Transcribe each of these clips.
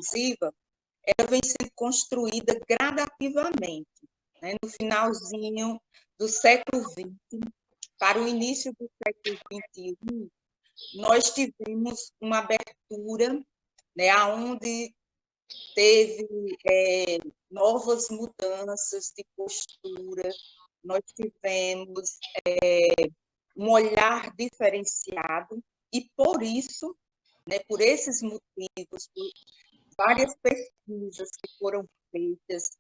inclusiva, ela vem sendo construída gradativamente, né? No finalzinho do século XX, para o início do século XXI, nós tivemos uma abertura, né, onde teve novas mudanças de postura, nós tivemos um olhar diferenciado, e por isso, né, por esses motivos, por várias pesquisas que foram feitas,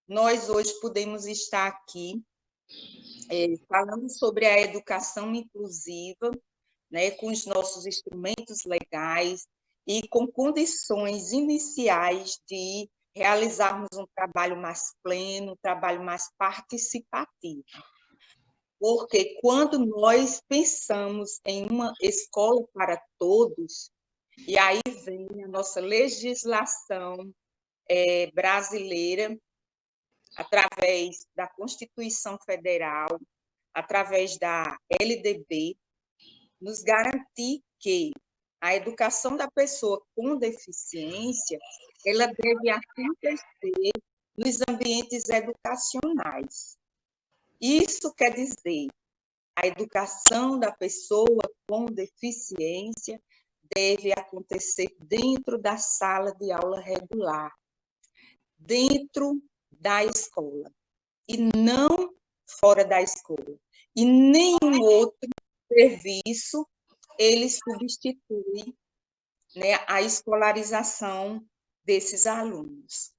nós hoje podemos estar aqui falando sobre a educação inclusiva, né, com os nossos instrumentos legais e com condições iniciais de realizarmos um trabalho mais pleno, um trabalho mais participativo. Porque quando nós pensamos em uma escola para todos, e aí vem a nossa legislação brasileira, através da Constituição Federal, através da LDB, nos garantir que a educação da pessoa com deficiência, ela deve acontecer nos ambientes educacionais. Isso quer dizer, a educação da pessoa com deficiência deve acontecer dentro da sala de aula regular, dentro da escola, e não fora da escola. E nenhum outro serviço ele substitui, né, a escolarização desses alunos.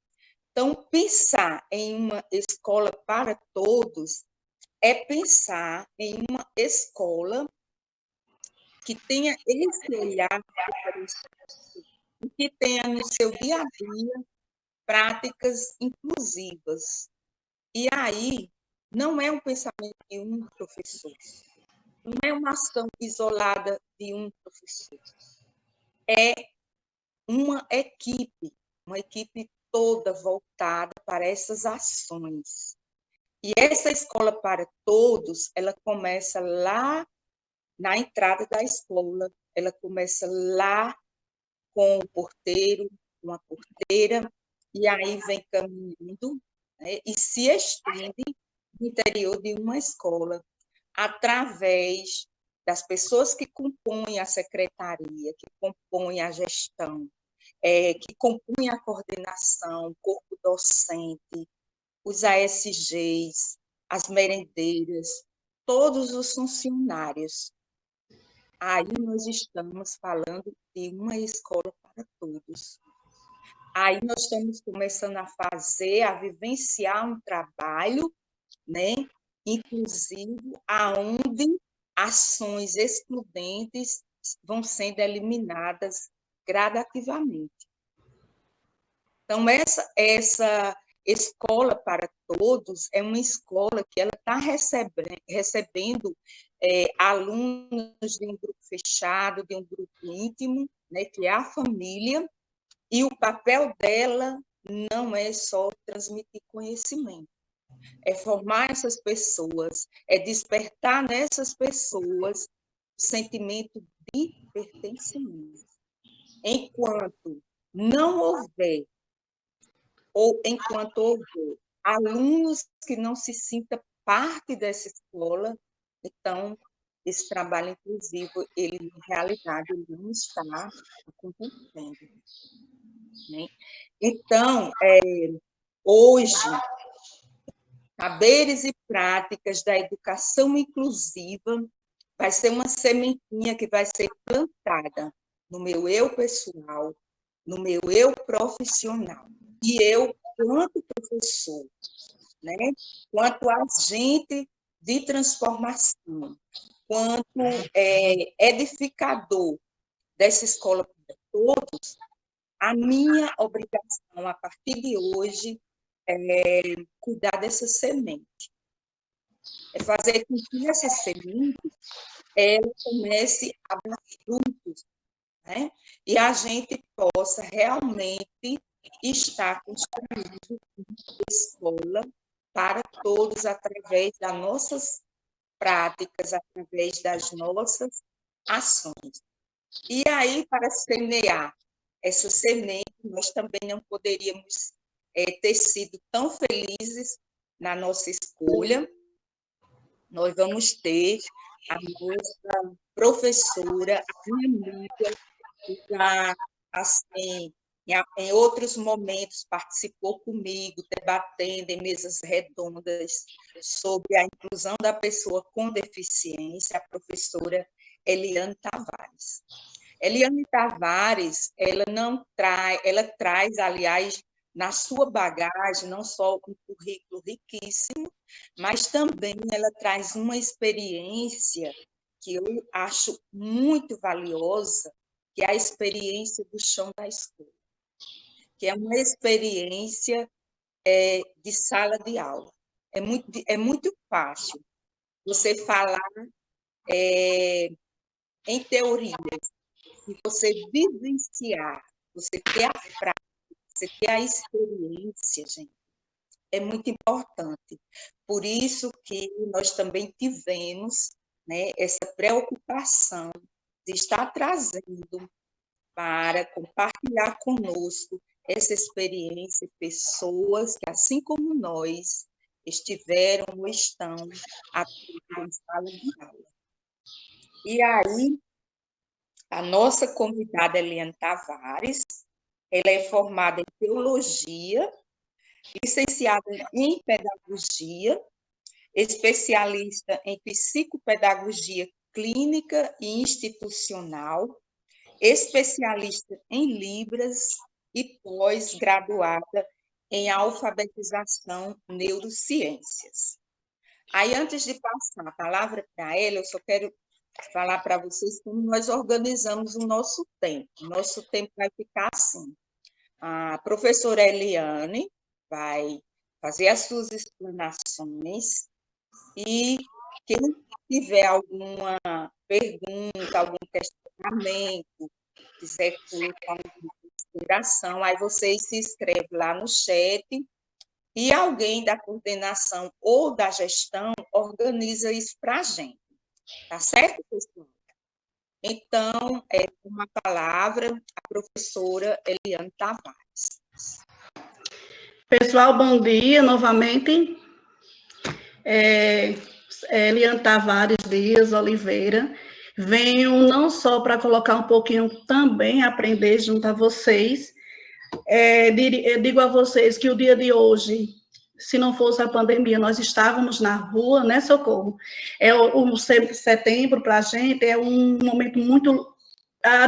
Então, pensar em uma escola para todos é pensar em uma escola que tenha esse olhar e que tenha no seu dia a dia práticas inclusivas. E aí, não é um pensamento de um professor, não é uma ação isolada de um professor, é uma equipe toda voltada para essas ações. E essa escola para todos, ela começa lá na entrada da escola, ela começa lá com o porteiro, com a porteira, e aí vem caminhando, né, e se estende no interior de uma escola, através das pessoas que compõem a secretaria, que compõem a gestão, que compõem a coordenação, o corpo docente, os ASGs, as merendeiras, todos os funcionários. Aí nós estamos falando de uma escola para todos. Aí nós estamos começando a fazer, a vivenciar um trabalho, né, inclusive aonde ações excludentes vão sendo eliminadas gradativamente. Então, essa escola para todos é uma escola que ela está recebendo alunos de um grupo fechado, de um grupo íntimo, né, que é a família, e o papel dela não é só transmitir conhecimento, é formar essas pessoas, é despertar nessas pessoas o sentimento de pertencimento. Enquanto não houver, ou enquanto houver alunos que não se sintam parte dessa escola, então esse trabalho inclusivo, ele, na realidade, ele não está acontecendo, né? Então, hoje, saberes e práticas da educação inclusiva vai ser uma sementinha que vai ser plantada no meu eu pessoal, no meu eu profissional. E eu, quanto professor, né, quanto agente de transformação, quanto edificador dessa escola para todos, a minha obrigação, a partir de hoje, é cuidar dessa semente. É fazer com que essa semente ela comece a dar frutos, né? E a gente possa realmente estar construindo uma escola para todos através das nossas práticas, através das nossas ações. E aí, para semear essa semente, nós também não poderíamos ter sido tão felizes na nossa escolha. Nós vamos ter a nossa professora, a minha amiga, que já, assim, em outros momentos participou comigo, debatendo em mesas redondas sobre a inclusão da pessoa com deficiência, a professora Eliane Tavares. Eliane Tavares, ela traz, aliás, na sua bagagem, não só um currículo riquíssimo, mas também ela traz uma experiência que eu acho muito valiosa, que é a experiência do chão da escola, que é uma experiência de sala de aula. É muito fácil você falar em teoria, se você vivenciar, você ter a prática, você ter a experiência, gente, é muito importante. Por isso que nós também tivemos, né, essa preocupação de estar trazendo para compartilhar conosco essa experiência, pessoas que, assim como nós, estiveram ou estão atuando em sala de aula. E aí, a nossa convidada, Eliane Tavares, ela é formada em teologia, licenciada em pedagogia, especialista em psicopedagogia clínica e institucional, especialista em Libras e pós-graduada em alfabetização neurociências. Aí, antes de passar a palavra para ela, eu só quero falar para vocês como nós organizamos o nosso tempo. O nosso tempo vai ficar assim. A professora Eliane vai fazer as suas explanações e quem tiver alguma pergunta, algum questionamento, quiser colocar alguma consideração, aí vocês se inscrevem lá no chat e alguém da coordenação ou da gestão organiza isso para a gente. Tá certo, pessoal? Então, com uma palavra, a professora Eliane Tavares. Pessoal, bom dia novamente. Eliane Tavares Dias Oliveira. Venho não só para colocar um pouquinho também, aprender junto a vocês. Eu digo a vocês que o dia de hoje, se não fosse a pandemia, nós estávamos na rua, né, Socorro? O setembro, para a gente, é um momento muito,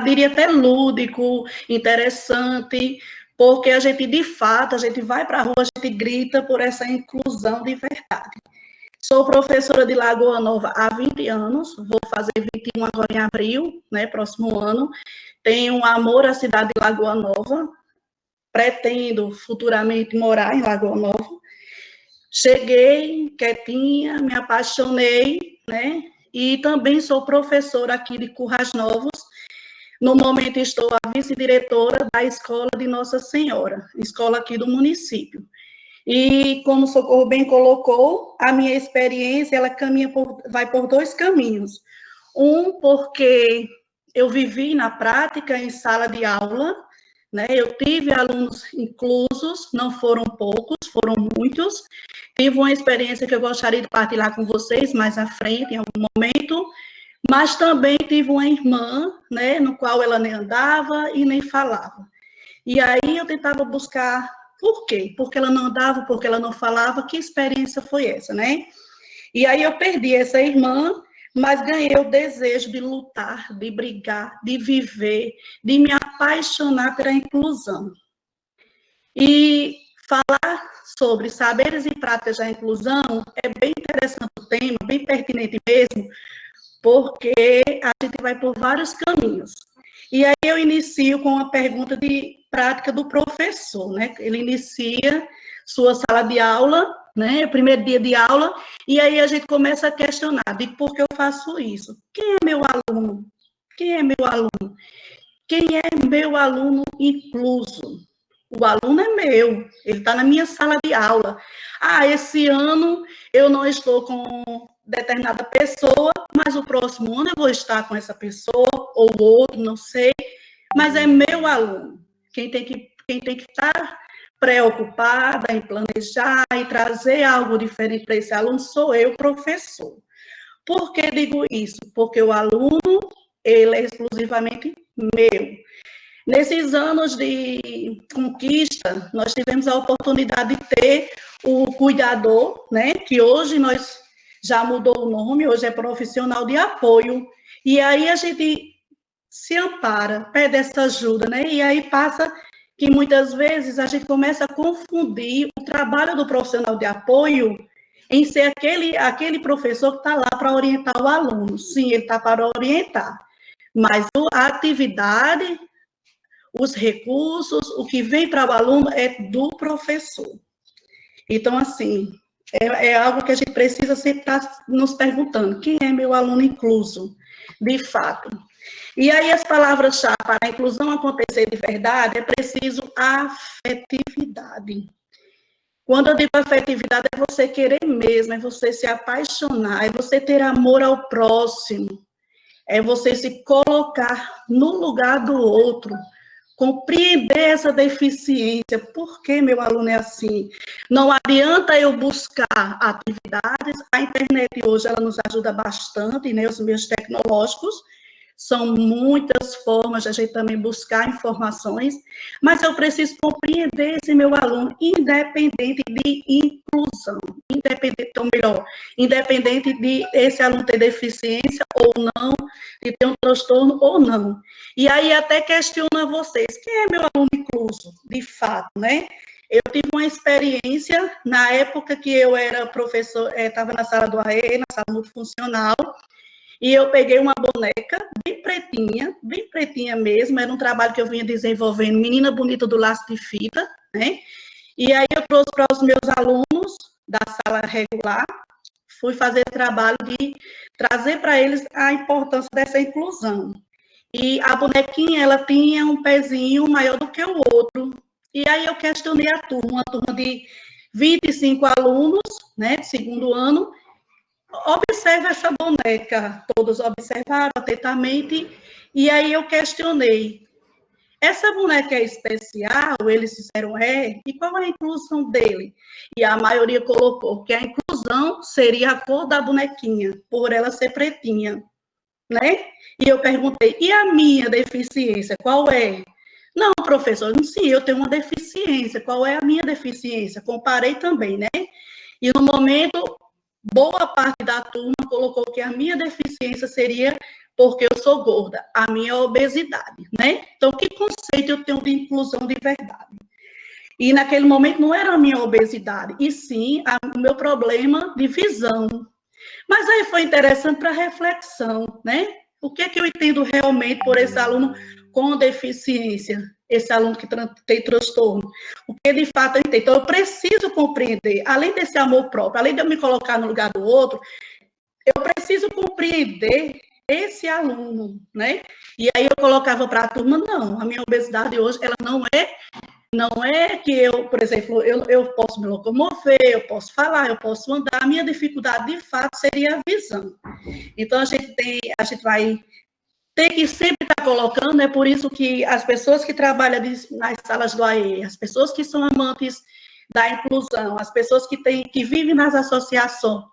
diria até lúdico, interessante, porque a gente, de fato, a gente vai para a rua, a gente grita por essa inclusão de verdade. Sou professora de Lagoa Nova há 20 anos, vou fazer 21 agora em abril, né, próximo ano. Tenho amor à cidade de Lagoa Nova, pretendo futuramente morar em Lagoa Nova. Cheguei quietinha, me apaixonei, né, e também sou professora aqui de Currais Novos. No momento estou a vice-diretora da Escola de Nossa Senhora, escola aqui do município. E, como o Socorro bem colocou, a minha experiência, ela vai por dois caminhos. Um, porque eu vivi na prática, em sala de aula, né? Eu tive alunos inclusos, não foram poucos, foram muitos. Tive uma experiência que eu gostaria de partilhar com vocês mais à frente, em algum momento, mas também tive uma irmã, né, no qual ela nem andava e nem falava. E aí eu tentava buscar por quê? Porque ela não andava, porque ela não falava, que experiência foi essa, né? E aí eu perdi essa irmã, mas ganhei o desejo de lutar, de brigar, de viver, de me apaixonar pela inclusão. E falar sobre saberes e práticas da inclusão é bem interessante o tema, bem pertinente mesmo, porque a gente vai por vários caminhos. E aí eu inicio com uma pergunta de prática do professor, né? Ele inicia sua sala de aula, né? O primeiro dia de aula, e aí a gente começa a questionar, de por que eu faço isso? Quem é meu aluno? Quem é meu aluno? Quem é meu aluno incluso? O aluno é meu, ele está na minha sala de aula. Esse ano eu não estou com determinada pessoa, mas o próximo ano eu vou estar com essa pessoa, ou outro, não sei, mas é meu aluno. quem tem que estar preocupada em planejar e trazer algo diferente para esse aluno sou eu, professor. Por que digo isso? Porque o aluno, ele é exclusivamente meu. Nesses anos de conquista, nós tivemos a oportunidade de ter o cuidador, né, que hoje nós já mudou o nome, hoje é profissional de apoio, e aí a gente se ampara, pede essa ajuda, né, e aí passa que muitas vezes a gente começa a confundir o trabalho do profissional de apoio em ser aquele professor que está lá para orientar o aluno. Sim, ele está para orientar, mas a atividade, os recursos, o que vem para o aluno é do professor. Então, assim, é algo que a gente precisa sempre estar nos perguntando, quem é meu aluno incluso, de fato? E aí as palavras-chave para a inclusão acontecer de verdade é preciso afetividade. Quando eu digo afetividade, é você querer mesmo, é você se apaixonar, é você ter amor ao próximo, é você se colocar no lugar do outro, compreender essa deficiência, por que meu aluno é assim? Não adianta eu buscar atividades, a internet hoje ela nos ajuda bastante, né, os meios tecnológicos, são muitas formas de a gente também buscar informações, mas eu preciso compreender esse meu aluno, independente de inclusão, independente de esse aluno ter deficiência ou não, de ter um transtorno ou não. E aí até questiono a vocês, quem é meu aluno incluso, de fato, né? Eu tive uma experiência, na época que eu era professor, estava na sala do AE, na sala multifuncional, e eu peguei uma boneca bem pretinha mesmo, era um trabalho que eu vinha desenvolvendo, Menina Bonita do Laço de Fita, né? E aí eu trouxe para os meus alunos da sala regular, fui fazer trabalho de trazer para eles a importância dessa inclusão. E a bonequinha, ela tinha um pezinho maior do que o outro. E aí eu questionei a turma, uma turma de 25 alunos, né, de segundo ano. Observe essa boneca. Todos observaram atentamente. E aí eu questionei. Essa boneca é especial? Eles disseram, é. E qual é a inclusão dele? E a maioria colocou que a inclusão seria a cor da bonequinha, por ela ser pretinha, né? E eu perguntei, e a minha deficiência, qual é? Não, professor, sim, eu tenho uma deficiência, qual é a minha deficiência? Comparei também, né? E no momento, boa parte da turma colocou que a minha deficiência seria porque eu sou gorda, a minha obesidade, né? Então, que conceito eu tenho de inclusão de verdade? E naquele momento não era a minha obesidade, e sim o meu problema de visão. Mas aí foi interessante para reflexão, né? O que é que eu entendo realmente por esse aluno com deficiência, esse aluno que tem transtorno? O que de fato eu entendo? Então, eu preciso compreender, além desse amor próprio, além de eu me colocar no lugar do outro, eu preciso compreender esse aluno, né? E aí eu colocava para a turma, não, a minha obesidade hoje, ela não é que eu, por exemplo, eu posso me locomover, eu posso falar, eu posso andar, a minha dificuldade, de fato, seria a visão. Então, a gente vai ter que sempre estar colocando, é por isso que as pessoas que trabalham nas salas do AE, as pessoas que são amantes da inclusão, as pessoas que vivem nas associações,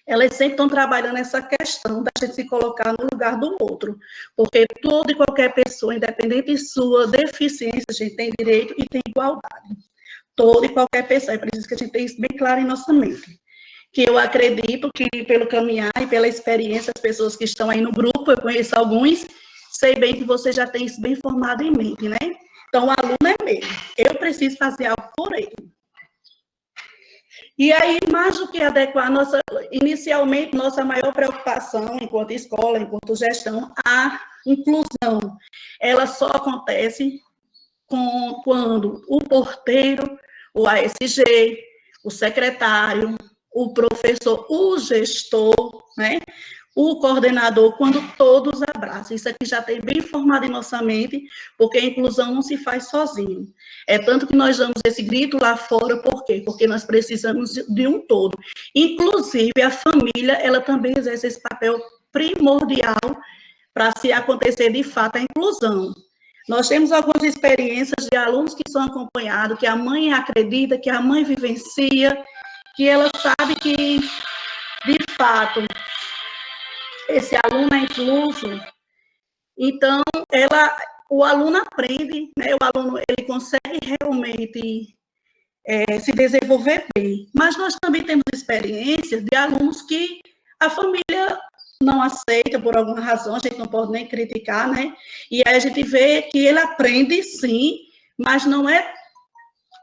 elas sempre estão trabalhando essa questão da gente se colocar no lugar do outro, porque toda e qualquer pessoa, independente de sua deficiência, a gente tem direito e tem igualdade. Toda e qualquer pessoa, é preciso que a gente tenha isso bem claro em nossa mente. Que eu acredito que, pelo caminhar e pela experiência, as pessoas que estão aí no grupo, eu conheço alguns, sei bem que você já tem isso bem formado em mente, né? Então, o aluno é meu, eu preciso fazer algo por ele. E aí, mais do que adequar, inicialmente, nossa maior preocupação, enquanto escola, enquanto gestão, a inclusão, ela só acontece quando o porteiro, o ASG, o secretário, o professor, o gestor, né? O coordenador, quando todos abraçam. Isso aqui já tem bem formado em nossa mente, porque a inclusão não se faz sozinho. É tanto que nós damos esse grito lá fora, por quê? Porque nós precisamos de um todo. Inclusive, a família, ela também exerce esse papel primordial para se acontecer, de fato, a inclusão. Nós temos algumas experiências de alunos que são acompanhados, que a mãe acredita, que a mãe vivencia, que ela sabe que, de fato, esse aluno é incluso. Então, o aluno aprende, né? O aluno ele consegue realmente se desenvolver bem. Mas nós também temos experiências de alunos que a família não aceita por alguma razão, a gente não pode nem criticar, né? E aí a gente vê que ele aprende sim, mas não é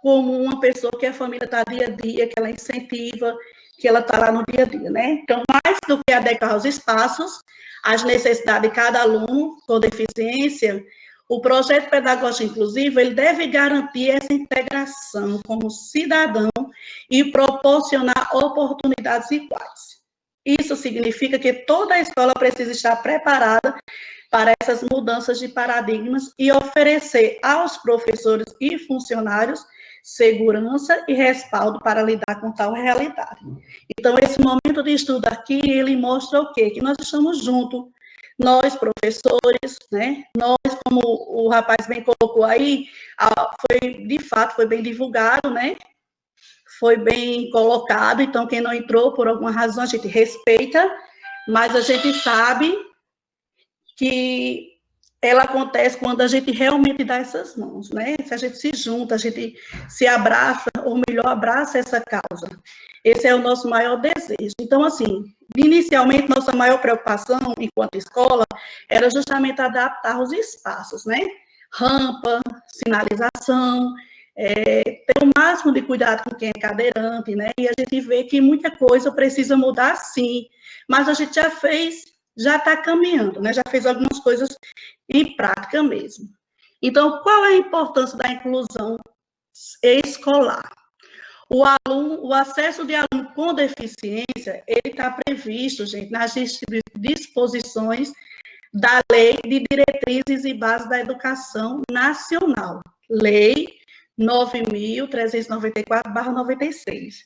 como uma pessoa que a família está dia a dia, que ela incentiva, que ela está lá no dia a dia, né? Então, mais do que adequar os espaços, as necessidades de cada aluno com deficiência, o projeto pedagógico inclusivo, ele deve garantir essa integração como cidadão e proporcionar oportunidades iguais. Isso significa que toda a escola precisa estar preparada para essas mudanças de paradigmas e oferecer aos professores e funcionários segurança e respaldo para lidar com tal realidade. Então, esse momento de estudo aqui, ele mostra o quê? Que nós estamos juntos, nós, professores, né? Nós, como o rapaz bem colocou aí, de fato, foi bem divulgado, né? Foi bem colocado, então, quem não entrou, por alguma razão, a gente respeita, mas a gente sabe que ela acontece quando a gente realmente dá essas mãos, né? Se a gente se junta, a gente se abraça, ou melhor, abraça essa causa. Esse é o nosso maior desejo. Então, assim, inicialmente, nossa maior preocupação, enquanto escola, era justamente adaptar os espaços, né? Rampa, sinalização, ter o máximo de cuidado com quem é cadeirante, né? E a gente vê que muita coisa precisa mudar, sim, mas a gente já está caminhando, né? Já fez algumas coisas em prática mesmo. Então, qual é a importância da inclusão escolar? O acesso de aluno com deficiência, ele está previsto, gente, nas disposições da Lei de Diretrizes e Bases da Educação Nacional, Lei 9.394/96.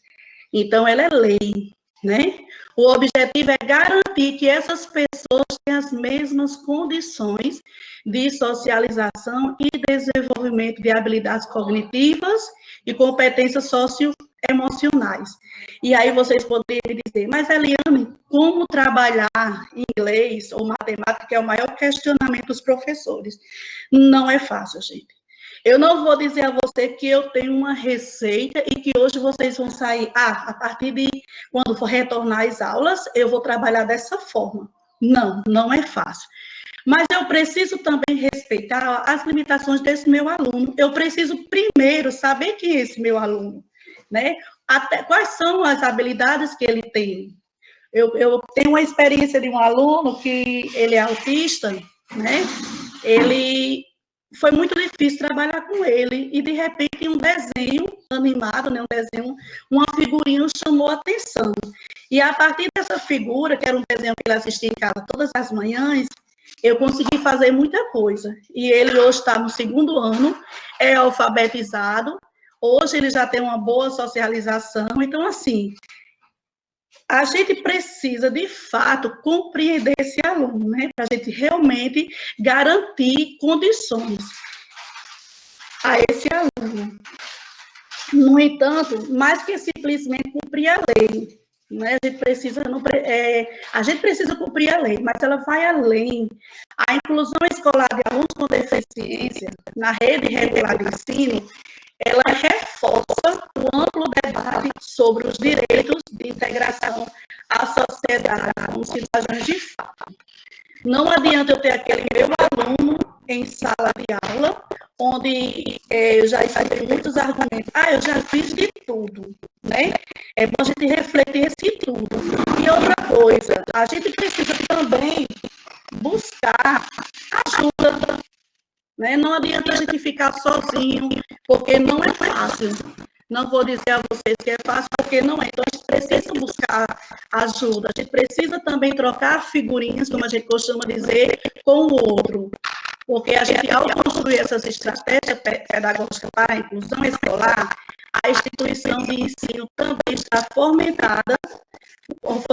Então, ela é lei, né? O objetivo é garantir que essas pessoas tenham as mesmas condições de socialização e desenvolvimento de habilidades cognitivas e competências socioemocionais. E aí vocês poderiam me dizer, mas Eliane, como trabalhar inglês ou matemática, que é o maior questionamento dos professores? Não é fácil, gente. Eu não vou dizer a você que eu tenho uma receita e que hoje vocês vão sair, a partir de quando for retornar às aulas, eu vou trabalhar dessa forma. Não, não é fácil. Mas eu preciso também respeitar as limitações desse meu aluno. Eu preciso primeiro saber quem é esse meu aluno, né? Quais são as habilidades que ele tem. Eu tenho uma experiência de um aluno que ele é autista, né? Foi muito difícil trabalhar com ele, e de repente um desenho animado, né, uma figurinha chamou a atenção. E a partir dessa figura, que era um desenho que ele assistia em casa todas as manhãs, eu consegui fazer muita coisa. E ele hoje está no 2º ano, é alfabetizado, hoje ele já tem uma boa socialização. Então, assim, a gente precisa, de fato, compreender esse aluno, né? Para a gente realmente garantir condições a esse aluno. No entanto, mais que simplesmente cumprir a lei, né? A gente precisa cumprir a lei, mas ela vai além. A inclusão escolar de alunos com deficiência na rede regular de ensino, ela reforça o amplo debate sobre os direitos de integração à sociedade como cidadãos de fato. Não adianta eu ter aquele meu aluno em sala de aula, onde eu já escutei muitos argumentos. Eu já fiz de tudo, né? É bom a gente refletir esse tudo. E outra coisa, a gente precisa também buscar ajuda, né? Não adianta a gente ficar sozinho, porque não é fácil. Não vou dizer a vocês que é fácil, porque não é. Então, a gente precisa buscar ajuda. A gente precisa também trocar figurinhas, como a gente costuma dizer, com o outro. Porque a gente, ao construir essas estratégias pedagógicas para a inclusão escolar, a instituição de ensino também está fomentada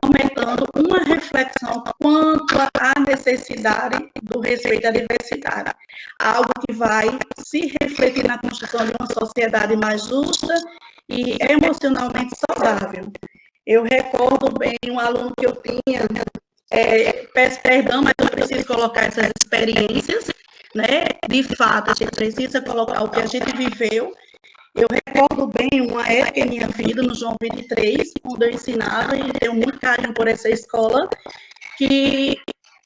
fomentando uma reflexão quanto à necessidade do respeito à diversidade, algo que vai se refletir na construção de uma sociedade mais justa e emocionalmente saudável. Eu recordo bem um aluno que eu tinha, peço perdão, mas eu preciso colocar essas experiências, né? De fato, a gente precisa colocar o que a gente viveu. Eu recordo bem uma época em minha vida, no João 23, onde eu ensinava e tenho muito carinho por essa escola, que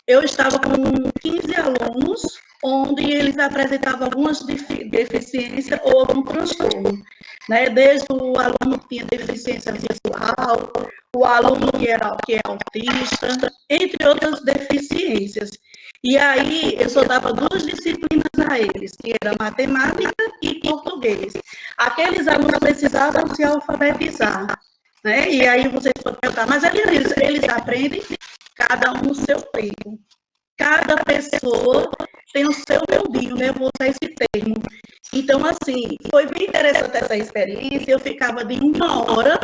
eu estava com 15 alunos, onde eles apresentavam algumas deficiências ou algum transtorno, né? Desde o aluno que tinha deficiência visual, o aluno que é autista, entre outras deficiências. E aí, eu só dava 2 disciplinas a eles, que era matemática e português. Aqueles alunos precisavam se alfabetizar, né? E aí vocês podem perguntar, mas eles aprendem cada um no seu tempo. Cada pessoa tem o seu mundinho, né? Eu vou usar esse termo. Então, assim, foi bem interessante essa experiência. Eu ficava de 1h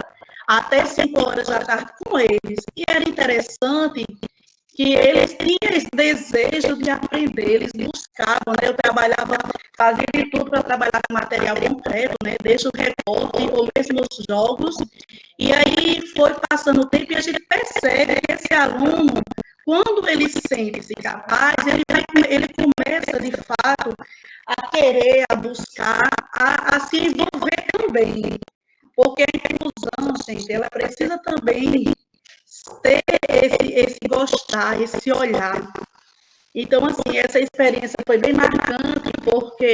até 5h da tarde com eles. E era interessante que eles tinham esse desejo de aprender, eles buscavam, né? Eu trabalhava, fazia de tudo para trabalhar com material concreto, né? Desde o recorte ou mesmo os jogos, e aí foi passando o tempo e a gente percebe que esse aluno, quando ele sente-se capaz, ele começa, de fato, a querer, a buscar, a se envolver também, porque a inclusão, gente, ela precisa também ter esse gostar, esse olhar. Então, assim, essa experiência foi bem marcante, porque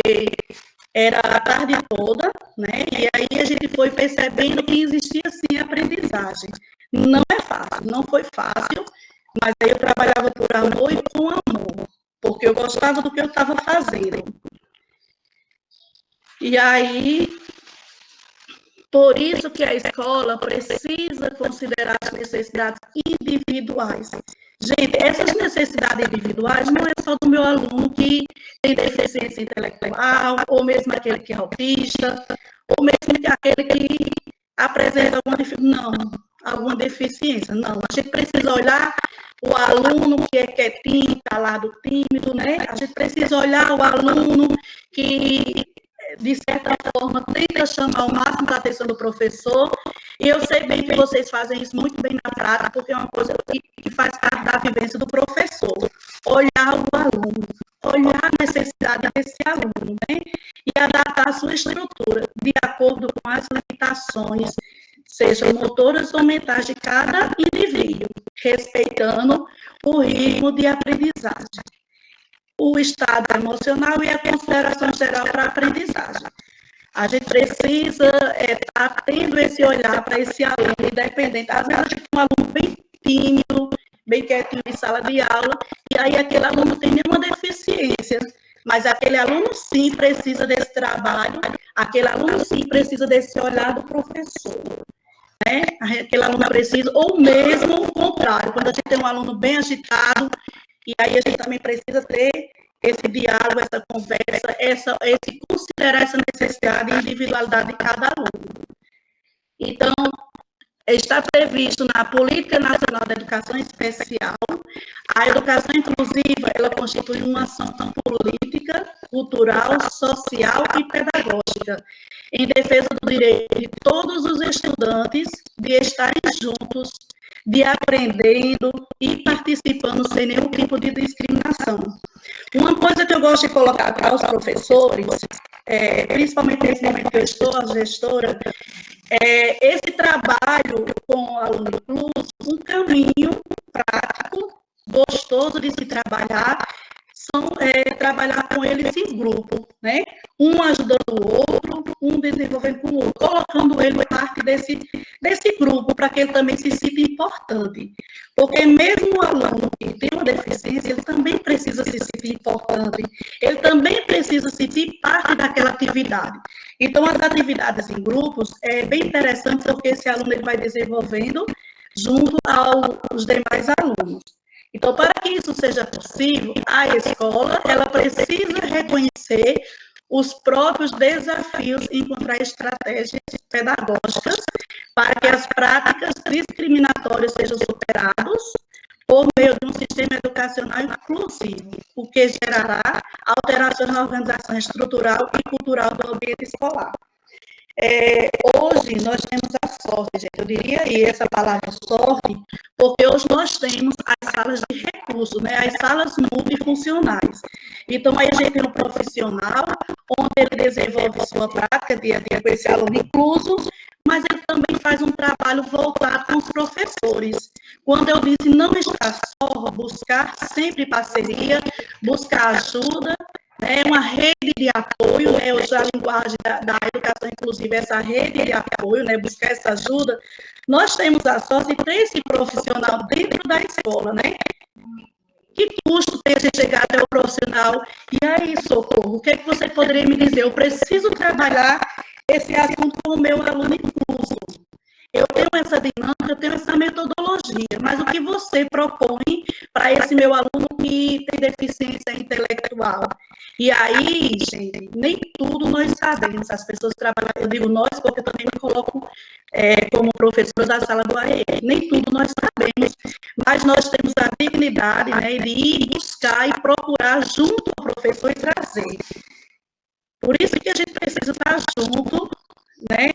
era a tarde toda, né? E aí a gente foi percebendo que existia, sim, aprendizagem. Não é fácil, não foi fácil, mas aí eu trabalhava por amor e com amor, porque eu gostava do que eu estava fazendo. E aí, por isso que a escola precisa considerar as necessidades individuais. Gente, essas necessidades individuais não é só do meu aluno que tem deficiência intelectual, ou mesmo aquele que é autista, ou mesmo aquele que apresenta alguma deficiência. Não, a gente precisa olhar o aluno que é quietinho, calado, tímido, né? A gente precisa olhar o aluno que, de certa forma, tenta chamar o máximo da atenção do professor, e eu sei bem que vocês fazem isso muito bem na prática, porque é uma coisa que faz parte da vivência do professor, olhar o aluno, olhar a necessidade desse aluno, né? E adaptar a sua estrutura de acordo com as limitações, sejam motoras ou mentais de cada indivíduo, respeitando o ritmo de aprendizagem, o estado emocional e a consideração geral para a aprendizagem. A gente precisa estar tendo esse olhar para esse aluno, independente. Às vezes a gente tem um aluno bem tímido, bem quietinho em sala de aula, e aí aquele aluno não tem nenhuma deficiência, mas aquele aluno sim precisa desse trabalho, aquele aluno sim precisa desse olhar do professor, né? Aquele aluno precisa, ou mesmo o contrário, quando a gente tem um aluno bem agitado, e aí a gente também precisa ter esse diálogo, essa conversa, considerar essa necessidade e individualidade de cada aluno. Então, está previsto na Política Nacional da Educação Especial, a educação inclusiva, ela constitui uma ação política, cultural, social e pedagógica, em defesa do direito de todos os estudantes de estarem juntos, de aprendendo e participando sem nenhum tipo de discriminação. Uma coisa que eu gosto de colocar para os professores, principalmente nesse momento que eu estou, a gestora, esse trabalho com o aluno incluso, um caminho prático, gostoso de se trabalhar, trabalhar com eles em grupo, né? Um ajudando o outro, um desenvolvendo com o outro, colocando ele parte desse grupo, para que ele também se sinta importante. Porque mesmo o aluno que tem uma deficiência, ele também precisa se sentir importante, ele também precisa sentir parte daquela atividade. Então, as atividades em grupos é bem interessante, porque esse aluno ele vai desenvolvendo junto aos demais alunos. Então, para que isso seja possível, a escola ela precisa reconhecer os próprios desafios e encontrar estratégias pedagógicas para que as práticas discriminatórias sejam superadas por meio de um sistema educacional inclusivo, o que gerará alterações na organização estrutural e cultural do ambiente escolar. Hoje nós temos a sorte, gente, eu diria aí essa palavra sorte, porque hoje nós temos as salas de recursos, né, as salas multifuncionais. Então, aí a gente tem um profissional, onde ele desenvolve sua prática dia a dia com esse aluno incluso, mas ele também faz um trabalho voltado com os professores. Quando eu disse não estar só, buscar sempre parceria, buscar ajuda, né, uma rede de apoio, né, hoje a linguagem da educação inclusiva, essa rede de apoio, né, buscar essa ajuda. Nós temos a sorte de ter esse profissional dentro da escola, né? Que custo tem você chegar até o profissional? E aí, Socorro, o que, é que você poderia me dizer? Eu preciso trabalhar esse assunto com o meu aluno incluso. Eu tenho essa dinâmica, eu tenho essa metodologia, mas o que você propõe para esse meu aluno que tem deficiência intelectual? E aí, gente, nem tudo nós sabemos. As pessoas trabalham, eu digo nós, porque eu também me coloco como professora da sala do AE. Nem tudo nós sabemos, mas nós temos a dignidade, né, de ir buscar e procurar junto ao professor e trazer. Por isso que a gente precisa estar junto, né,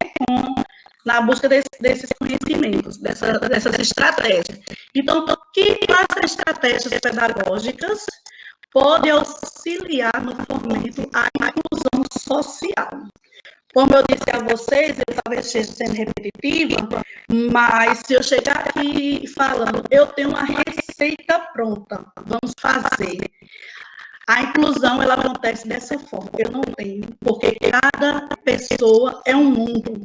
na busca desses conhecimentos, dessas estratégias. Então, quais estratégias pedagógicas podem auxiliar no fomento à inclusão social? Como eu disse a vocês, eu talvez esteja sendo repetitiva, mas se eu chegar aqui falando, eu tenho uma receita pronta, vamos fazer. A inclusão, ela acontece dessa forma, eu não tenho, porque cada pessoa é um mundo.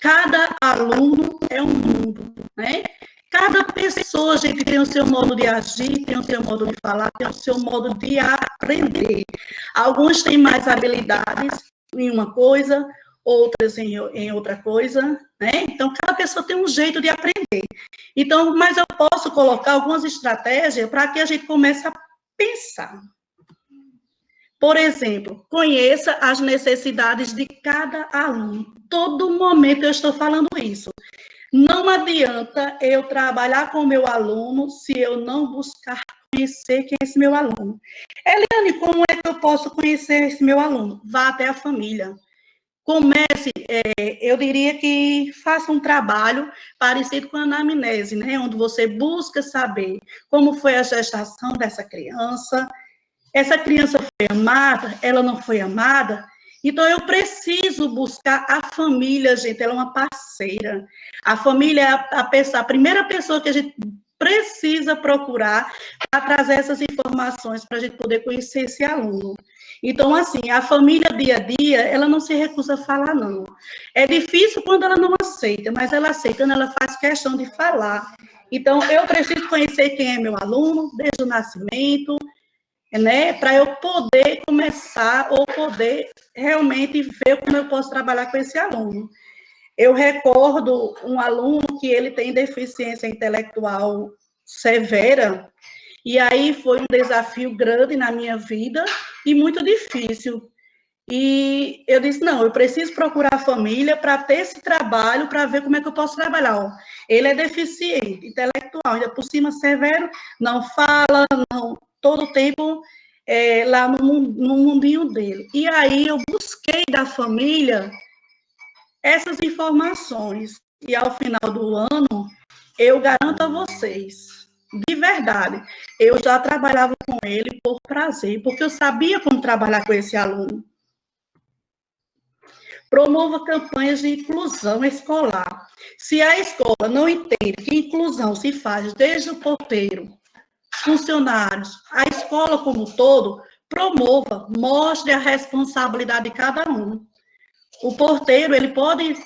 Cada aluno é um mundo, né? Cada pessoa, gente, tem o seu modo de agir, tem o seu modo de falar, tem o seu modo de aprender. Alguns têm mais habilidades em uma coisa, outras em outra coisa, né? Então, cada pessoa tem um jeito de aprender. Então, mas eu posso colocar algumas estratégias para que a gente comece a pensar. Por exemplo, conheça as necessidades de cada aluno. Todo momento eu estou falando isso. Não adianta eu trabalhar com o meu aluno se eu não buscar conhecer quem é esse meu aluno. Eliane, como é que eu posso conhecer esse meu aluno? Vá até a família. Comece, eu diria que faça um trabalho parecido com a anamnese, né? Onde você busca saber como foi a gestação dessa criança. Essa criança foi amada, ela não foi amada, então eu preciso buscar a família, gente, ela é uma parceira. A família é a primeira pessoa que a gente precisa procurar para trazer essas informações para a gente poder conhecer esse aluno. Então, assim, a família dia a dia, ela não se recusa a falar, não. É difícil quando ela não aceita, mas ela aceitando, ela faz questão de falar. Então, eu preciso conhecer quem é meu aluno, desde o nascimento, né, para eu poder começar ou poder realmente ver como eu posso trabalhar com esse aluno. Eu recordo um aluno que ele tem deficiência intelectual severa, e aí foi um desafio grande na minha vida e muito difícil. E eu disse, não, eu preciso procurar a família para ter esse trabalho, para ver como é que eu posso trabalhar. Ó, ele é deficiente intelectual, ainda por cima severo, não fala, não, todo o tempo lá no mundinho dele. E aí eu busquei da família essas informações. E ao final do ano, eu garanto a vocês, de verdade, eu já trabalhava com ele por prazer, porque eu sabia como trabalhar com esse aluno. Promova campanhas de inclusão escolar. Se a escola não entende que inclusão se faz desde o porteiro, funcionários, a escola como um todo, promova, mostre a responsabilidade de cada um. O porteiro, ele pode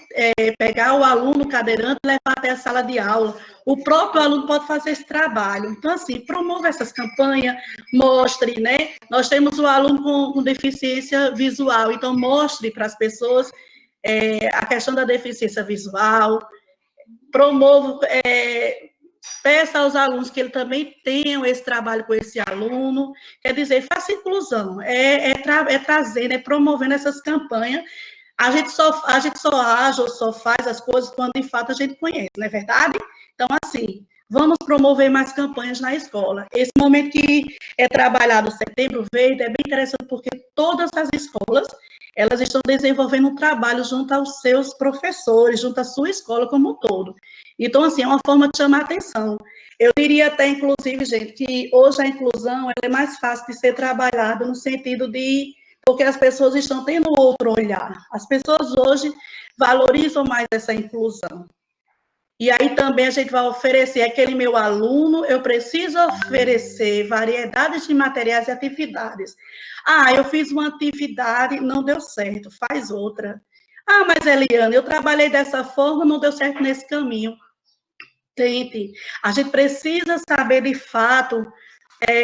pegar o aluno cadeirante e levar até a sala de aula. O próprio aluno pode fazer esse trabalho. Então, assim, promova essas campanhas, mostre, né? Nós temos o aluno com deficiência visual, então mostre para as pessoas a questão da deficiência visual, promova, peça aos alunos que ele também tenham esse trabalho com esse aluno, quer dizer, faça inclusão, trazer, promovendo essas campanhas, A gente só age ou só faz as coisas quando de fato a gente conhece, não é verdade? Então, assim, vamos promover mais campanhas na escola. Esse momento que é trabalhado Setembro Verde é bem interessante porque todas as escolas, elas estão desenvolvendo um trabalho junto aos seus professores, junto à sua escola como um todo. Então, assim, é uma forma de chamar atenção. Eu diria até, inclusive, gente, que hoje a inclusão ela é mais fácil de ser trabalhada no sentido de porque as pessoas estão tendo outro olhar. As pessoas hoje valorizam mais essa inclusão. E aí também a gente vai oferecer aquele meu aluno, eu preciso oferecer variedades de materiais e atividades. Ah, eu fiz uma atividade, não deu certo, faz outra. Ah, mas Eliane, eu trabalhei dessa forma, não deu certo nesse caminho. Tente. A gente precisa saber de fato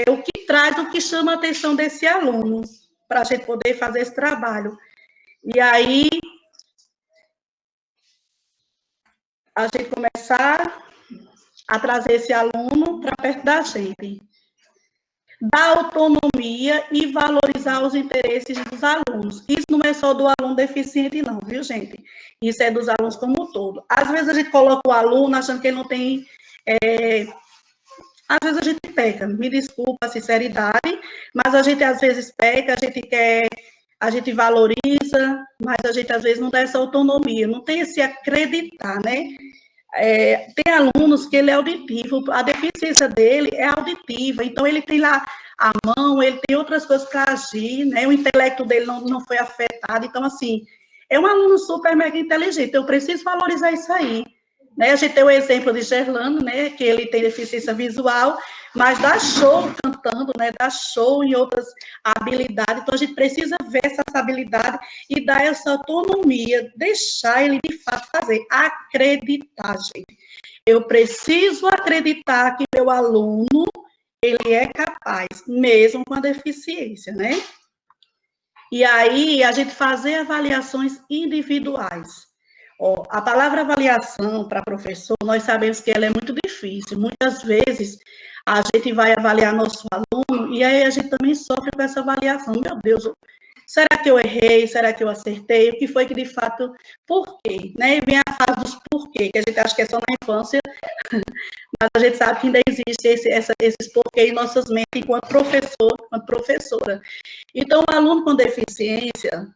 o que traz, o que chama a atenção desse aluno, para a gente poder fazer esse trabalho. E aí, a gente começar a trazer esse aluno para perto da gente. Dar autonomia e valorizar os interesses dos alunos. Isso não é só do aluno deficiente, não, viu, gente? Isso é dos alunos como um todo. Às vezes a gente coloca o aluno achando que ele não tem... Às vezes a gente peca, me desculpa a sinceridade, mas a gente às vezes peca, a gente quer, a gente valoriza, mas a gente às vezes não dá essa autonomia, não tem esse acreditar, né? Tem alunos que ele é auditivo, a deficiência dele é auditiva, então ele tem lá a mão, ele tem outras coisas para agir, né? O intelecto dele não foi afetado, então assim, é um aluno super mega inteligente, eu preciso valorizar isso aí. Né? A gente tem o exemplo de Gerlando, né, que ele tem deficiência visual, mas dá show cantando, né, dá show em outras habilidades, então a gente precisa ver essa habilidade e dar essa autonomia, deixar ele de fato fazer, acreditar, gente. Eu preciso acreditar que meu aluno, ele é capaz, mesmo com a deficiência, né? E aí, a gente fazer avaliações individuais. A palavra avaliação para professor, nós sabemos que ela é muito difícil. Muitas vezes a gente vai avaliar nosso aluno e aí a gente também sofre com essa avaliação. Meu Deus, será que eu errei? Será que eu acertei? O que foi que de fato, por quê? Né? E vem a fase dos porquê, que a gente acha que é só na infância, mas a gente sabe que ainda existe esses porquês em nossas mentes enquanto professor, enquanto professora. Então, o aluno com deficiência,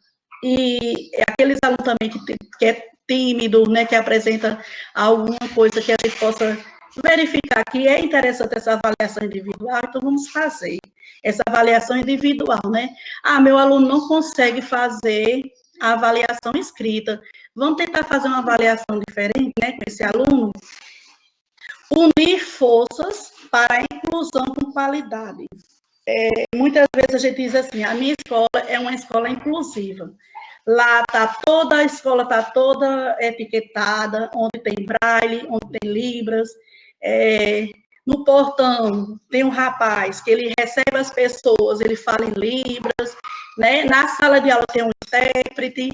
e aqueles alunos também que é tímido, né, que apresenta alguma coisa que a gente possa verificar que é interessante essa avaliação individual, então vamos fazer essa avaliação individual, né? Ah, meu aluno não consegue fazer a avaliação escrita. Vamos tentar fazer uma avaliação diferente, né, com esse aluno? Unir forças para a inclusão com qualidade. Muitas vezes a gente diz assim, a minha escola é uma escola inclusiva. Lá a escola está toda etiquetada, onde tem braille, onde tem libras. No portão tem um rapaz que ele recebe as pessoas, ele fala em libras, né? Na sala de aula tem um intérprete,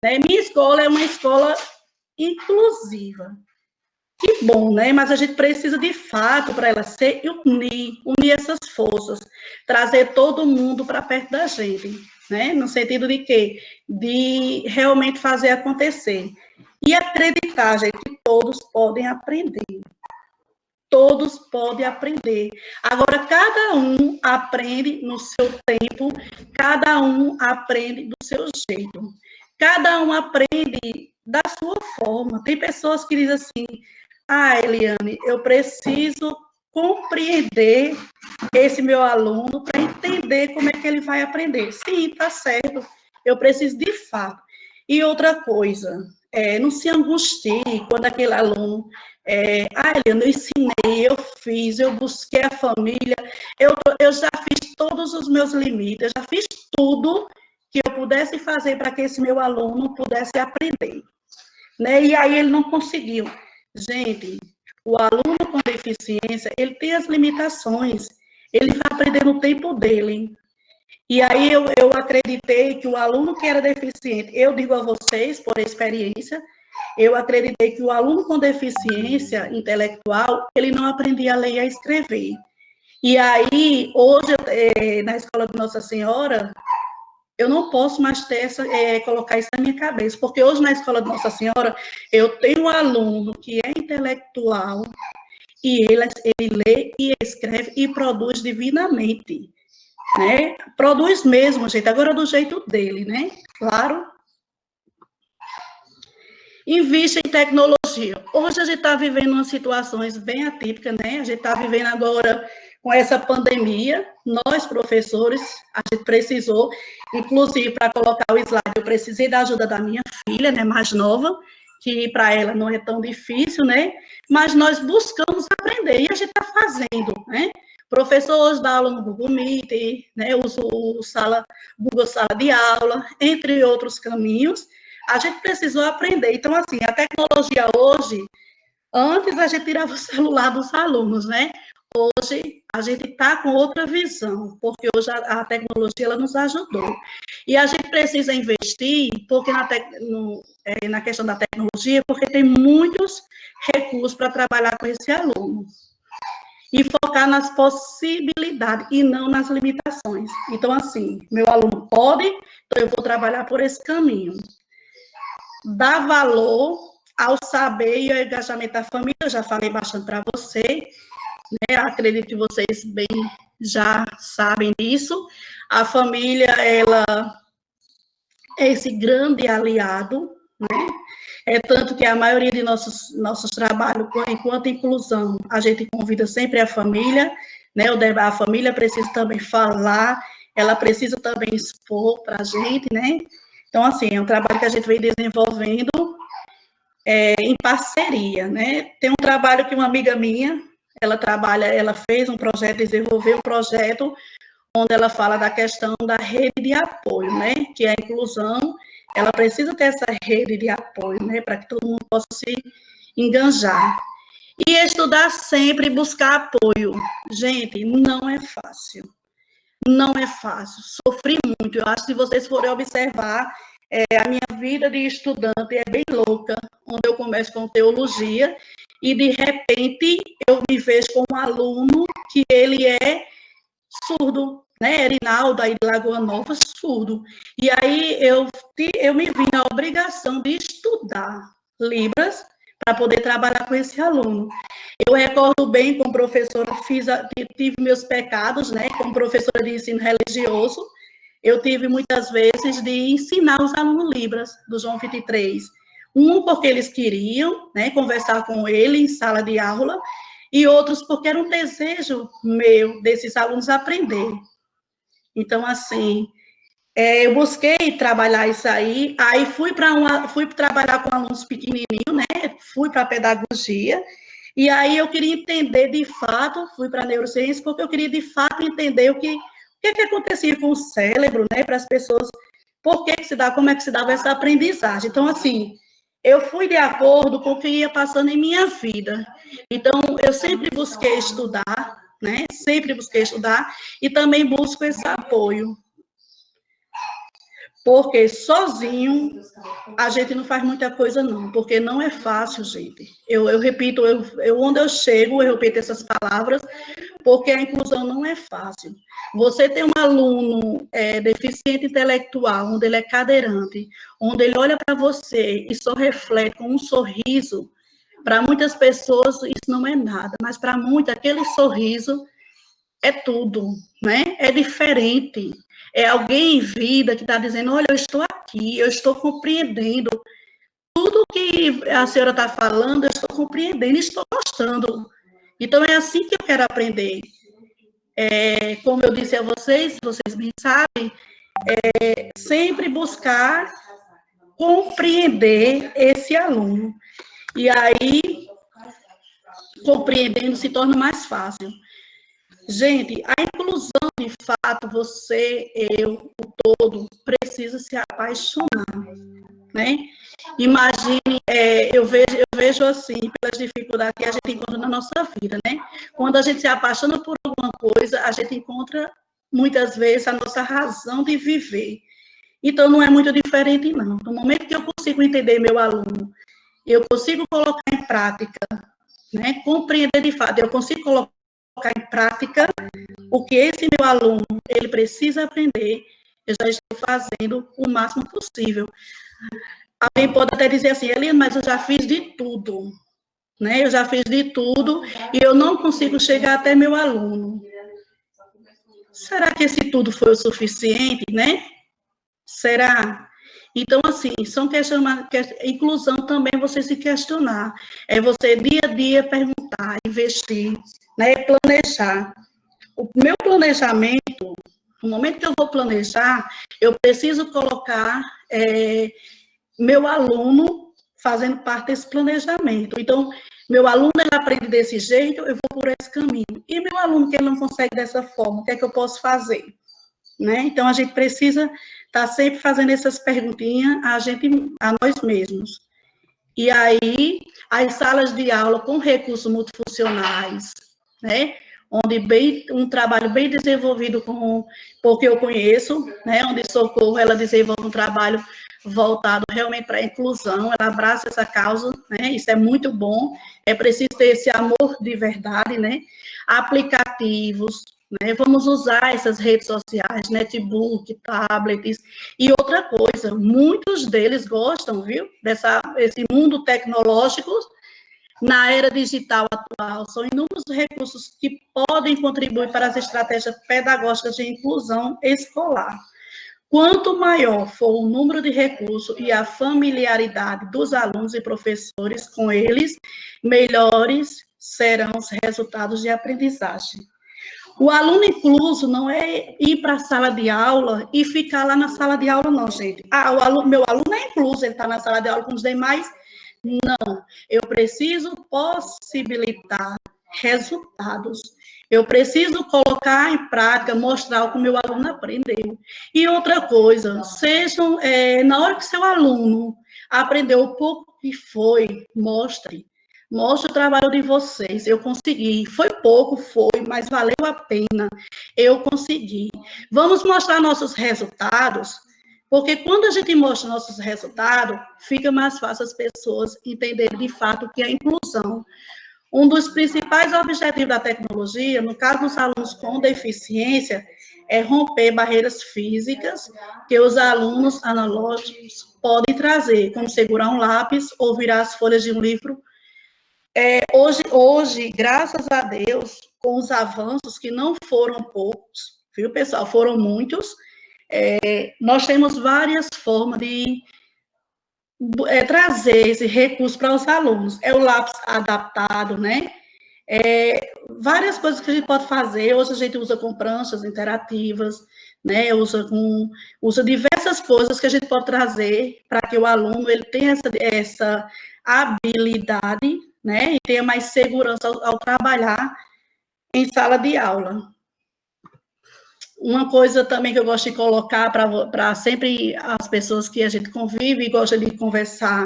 né? Minha escola é uma escola inclusiva. Que bom, né? Mas a gente precisa, de fato, para ela ser, unir essas forças, trazer todo mundo para perto da gente, né? No sentido de quê? De realmente fazer acontecer. E acreditar, gente, que todos podem aprender. Todos podem aprender. Agora, cada um aprende no seu tempo, cada um aprende do seu jeito. Cada um aprende da sua forma. Tem pessoas que dizem assim, ah, Eliane, eu preciso compreender esse meu aluno para entender como é que ele vai aprender. Sim, tá certo. Eu preciso de fato. E outra coisa, não se angustie quando aquele aluno, Eliane, eu ensinei, eu fiz, eu busquei a família, eu já fiz todos os meus limites, eu já fiz tudo que eu pudesse fazer para que esse meu aluno pudesse aprender. Né? E aí ele não conseguiu. Gente, o aluno com deficiência, ele tem as limitações, ele vai aprender no tempo dele. E aí eu acreditei que o aluno que era deficiente, eu digo a vocês, por experiência, eu acreditei que o aluno com deficiência intelectual, ele não aprendia a ler e a escrever. E aí, hoje, na Escola de Nossa Senhora, Eu não posso mais ter colocar isso na minha cabeça, porque hoje na escola de Nossa Senhora, eu tenho um aluno que é intelectual, e ele lê e escreve e produz divinamente, né? Produz mesmo, gente, agora do jeito dele, né? Claro. Invista em tecnologia. Hoje a gente está vivendo umas situações bem atípicas, né? A gente está vivendo agora com essa pandemia. Nós, professores, a gente precisou, inclusive, para colocar o slide, eu precisei da ajuda da minha filha, né, mais nova, que para ela não é tão difícil, né? Mas nós buscamos aprender e a gente está fazendo, né? O professor hoje dá aula no Google Meet, né? Usa o Google Sala de Aula, entre outros caminhos. A gente precisou aprender. Então, assim, a tecnologia hoje, antes a gente tirava o celular dos alunos, né? Hoje a gente está com outra visão, porque hoje a tecnologia ela nos ajudou. E a gente precisa investir porque na questão da tecnologia, porque tem muitos recursos para trabalhar com esse aluno. E focar nas possibilidades e não nas limitações. Então, assim, meu aluno pode, então eu vou trabalhar por esse caminho. Dar valor ao saber e ao engajamento da família, eu já falei bastante para você, né? Acredito que vocês bem já sabem disso. A família, ela é esse grande aliado, né? É tanto que a maioria de nossos trabalhos, enquanto inclusão, a gente convida sempre a família, né? A família precisa também falar, ela precisa também expor para a gente, né? Então, assim, é um trabalho que a gente vem desenvolvendo em parceria, né? Tem um trabalho que uma amiga minha, ela fez um projeto, desenvolveu um projeto onde ela fala da questão da rede de apoio, né? Que é a inclusão, ela precisa ter essa rede de apoio, né? Para que todo mundo possa se enganjar. E estudar sempre, buscar apoio. Gente, não é fácil. Não é fácil. Sofri muito. Eu acho que se vocês forem observar, a minha vida de estudante é bem louca, onde eu começo com teologia e, de repente, eu me vejo como um aluno que ele é surdo, né? Erinaldo, aí de Lagoa Nova, surdo. E aí eu me vi na obrigação de estudar Libras para poder trabalhar com esse aluno. Eu recordo bem, como professora, tive meus pecados, né? Como professora de ensino religioso, eu tive muitas vezes de ensinar os alunos Libras do João 23. Um, porque eles queriam, né, conversar com ele em sala de aula, e outros porque era um desejo meu desses alunos aprender. Então, assim, eu busquei trabalhar isso aí fui trabalhar com alunos pequenininhos, né? Fui para a pedagogia, e aí eu queria entender de fato, fui para a neurociência, porque eu queria de fato entender o que acontecia com o cérebro, né? Para as pessoas, como é que se dava essa aprendizagem. Então, assim, eu fui de acordo com o que ia passando em minha vida. Então, eu sempre busquei estudar, né? Sempre busquei estudar, e também busco esse apoio. Porque sozinho a gente não faz muita coisa, não, porque não é fácil, gente. Eu repito, onde eu chego, eu repito essas palavras, porque a inclusão não é fácil. Você tem um aluno deficiente intelectual, onde ele é cadeirante, onde ele olha para você e só reflete com um sorriso. Para muitas pessoas isso não é nada, mas para muitas aquele sorriso é tudo, né? É diferente. É alguém em vida que está dizendo, olha, eu estou aqui, eu estou compreendendo tudo que a senhora está falando, eu estou compreendendo, estou gostando. Então, é assim que eu quero aprender. Como eu disse a vocês bem sabem, sempre buscar compreender esse aluno. E aí, compreendendo se torna mais fácil. Gente, a inclusão, de fato, você, eu, o todo, precisa se apaixonar, né? Imagine, eu vejo assim, pelas dificuldades que a gente encontra na nossa vida, né? Quando a gente se apaixona por alguma coisa, a gente encontra, muitas vezes, a nossa razão de viver. Então, não é muito diferente, não. No momento que eu consigo entender meu aluno, eu consigo colocar em prática, né? Compreender de fato, eu consigo colocar em prática o que esse meu aluno ele precisa aprender, eu já estou fazendo o máximo possível. Alguém pode até dizer assim, Eliane, mas eu já fiz de tudo, né? Eu já fiz de tudo e eu não consigo chegar até meu aluno. Será que esse tudo foi o suficiente, né? Será? Então, assim, são inclusão também é você se questionar. É você, dia a dia, perguntar, investir, né? Planejar. O meu planejamento, no momento que eu vou planejar, eu preciso colocar meu aluno fazendo parte desse planejamento. Então, meu aluno, ele aprende desse jeito, eu vou por esse caminho. E meu aluno, que ele não consegue dessa forma, o que é que eu posso fazer? Né? Então, a gente precisa estar sempre fazendo essas perguntinhas a nós mesmos. E aí, as salas de aula com recursos multifuncionais, né? Onde um trabalho bem desenvolvido porque eu conheço, né? Onde Socorro, ela desenvolve um trabalho voltado realmente para a inclusão, ela abraça essa causa, né? Isso é muito bom, é preciso ter esse amor de verdade, né? Aplicativos, né? Vamos usar essas redes sociais, netbook, tablets, e outra coisa, muitos deles gostam, viu, esse mundo tecnológico na era digital atual. São inúmeros recursos que podem contribuir para as estratégias pedagógicas de inclusão escolar. Quanto maior for o número de recursos e a familiaridade dos alunos e professores com eles, melhores serão os resultados de aprendizagem. O aluno incluso não é ir para a sala de aula e ficar lá na sala de aula, não, gente. Meu aluno é incluso, ele está na sala de aula com os demais. Não, eu preciso possibilitar resultados. Eu preciso colocar em prática, mostrar o que o meu aluno aprendeu. E outra coisa, na hora que seu aluno aprendeu o pouco que foi, mostre o trabalho de vocês. Eu consegui. Foi pouco, mas valeu a pena. Eu consegui. Vamos mostrar nossos resultados, porque quando a gente mostra nossos resultados, fica mais fácil as pessoas entenderem de fato o que é inclusão. Um dos principais objetivos da tecnologia, no caso dos alunos com deficiência, é romper barreiras físicas que os alunos analógicos podem trazer, como segurar um lápis ou virar as folhas de um livro. Hoje, graças a Deus, com os avanços, que não foram poucos, viu, pessoal? Foram muitos. Nós temos várias formas de trazer esse recurso para os alunos. É o lápis adaptado, né? Várias coisas que a gente pode fazer. Hoje a gente usa com pranchas interativas, né? Usa diversas coisas que a gente pode trazer para que o aluno ele tenha essa habilidade, né? E tenha mais segurança ao trabalhar em sala de aula. Uma coisa também que eu gosto de colocar para sempre as pessoas que a gente convive e gosta de conversar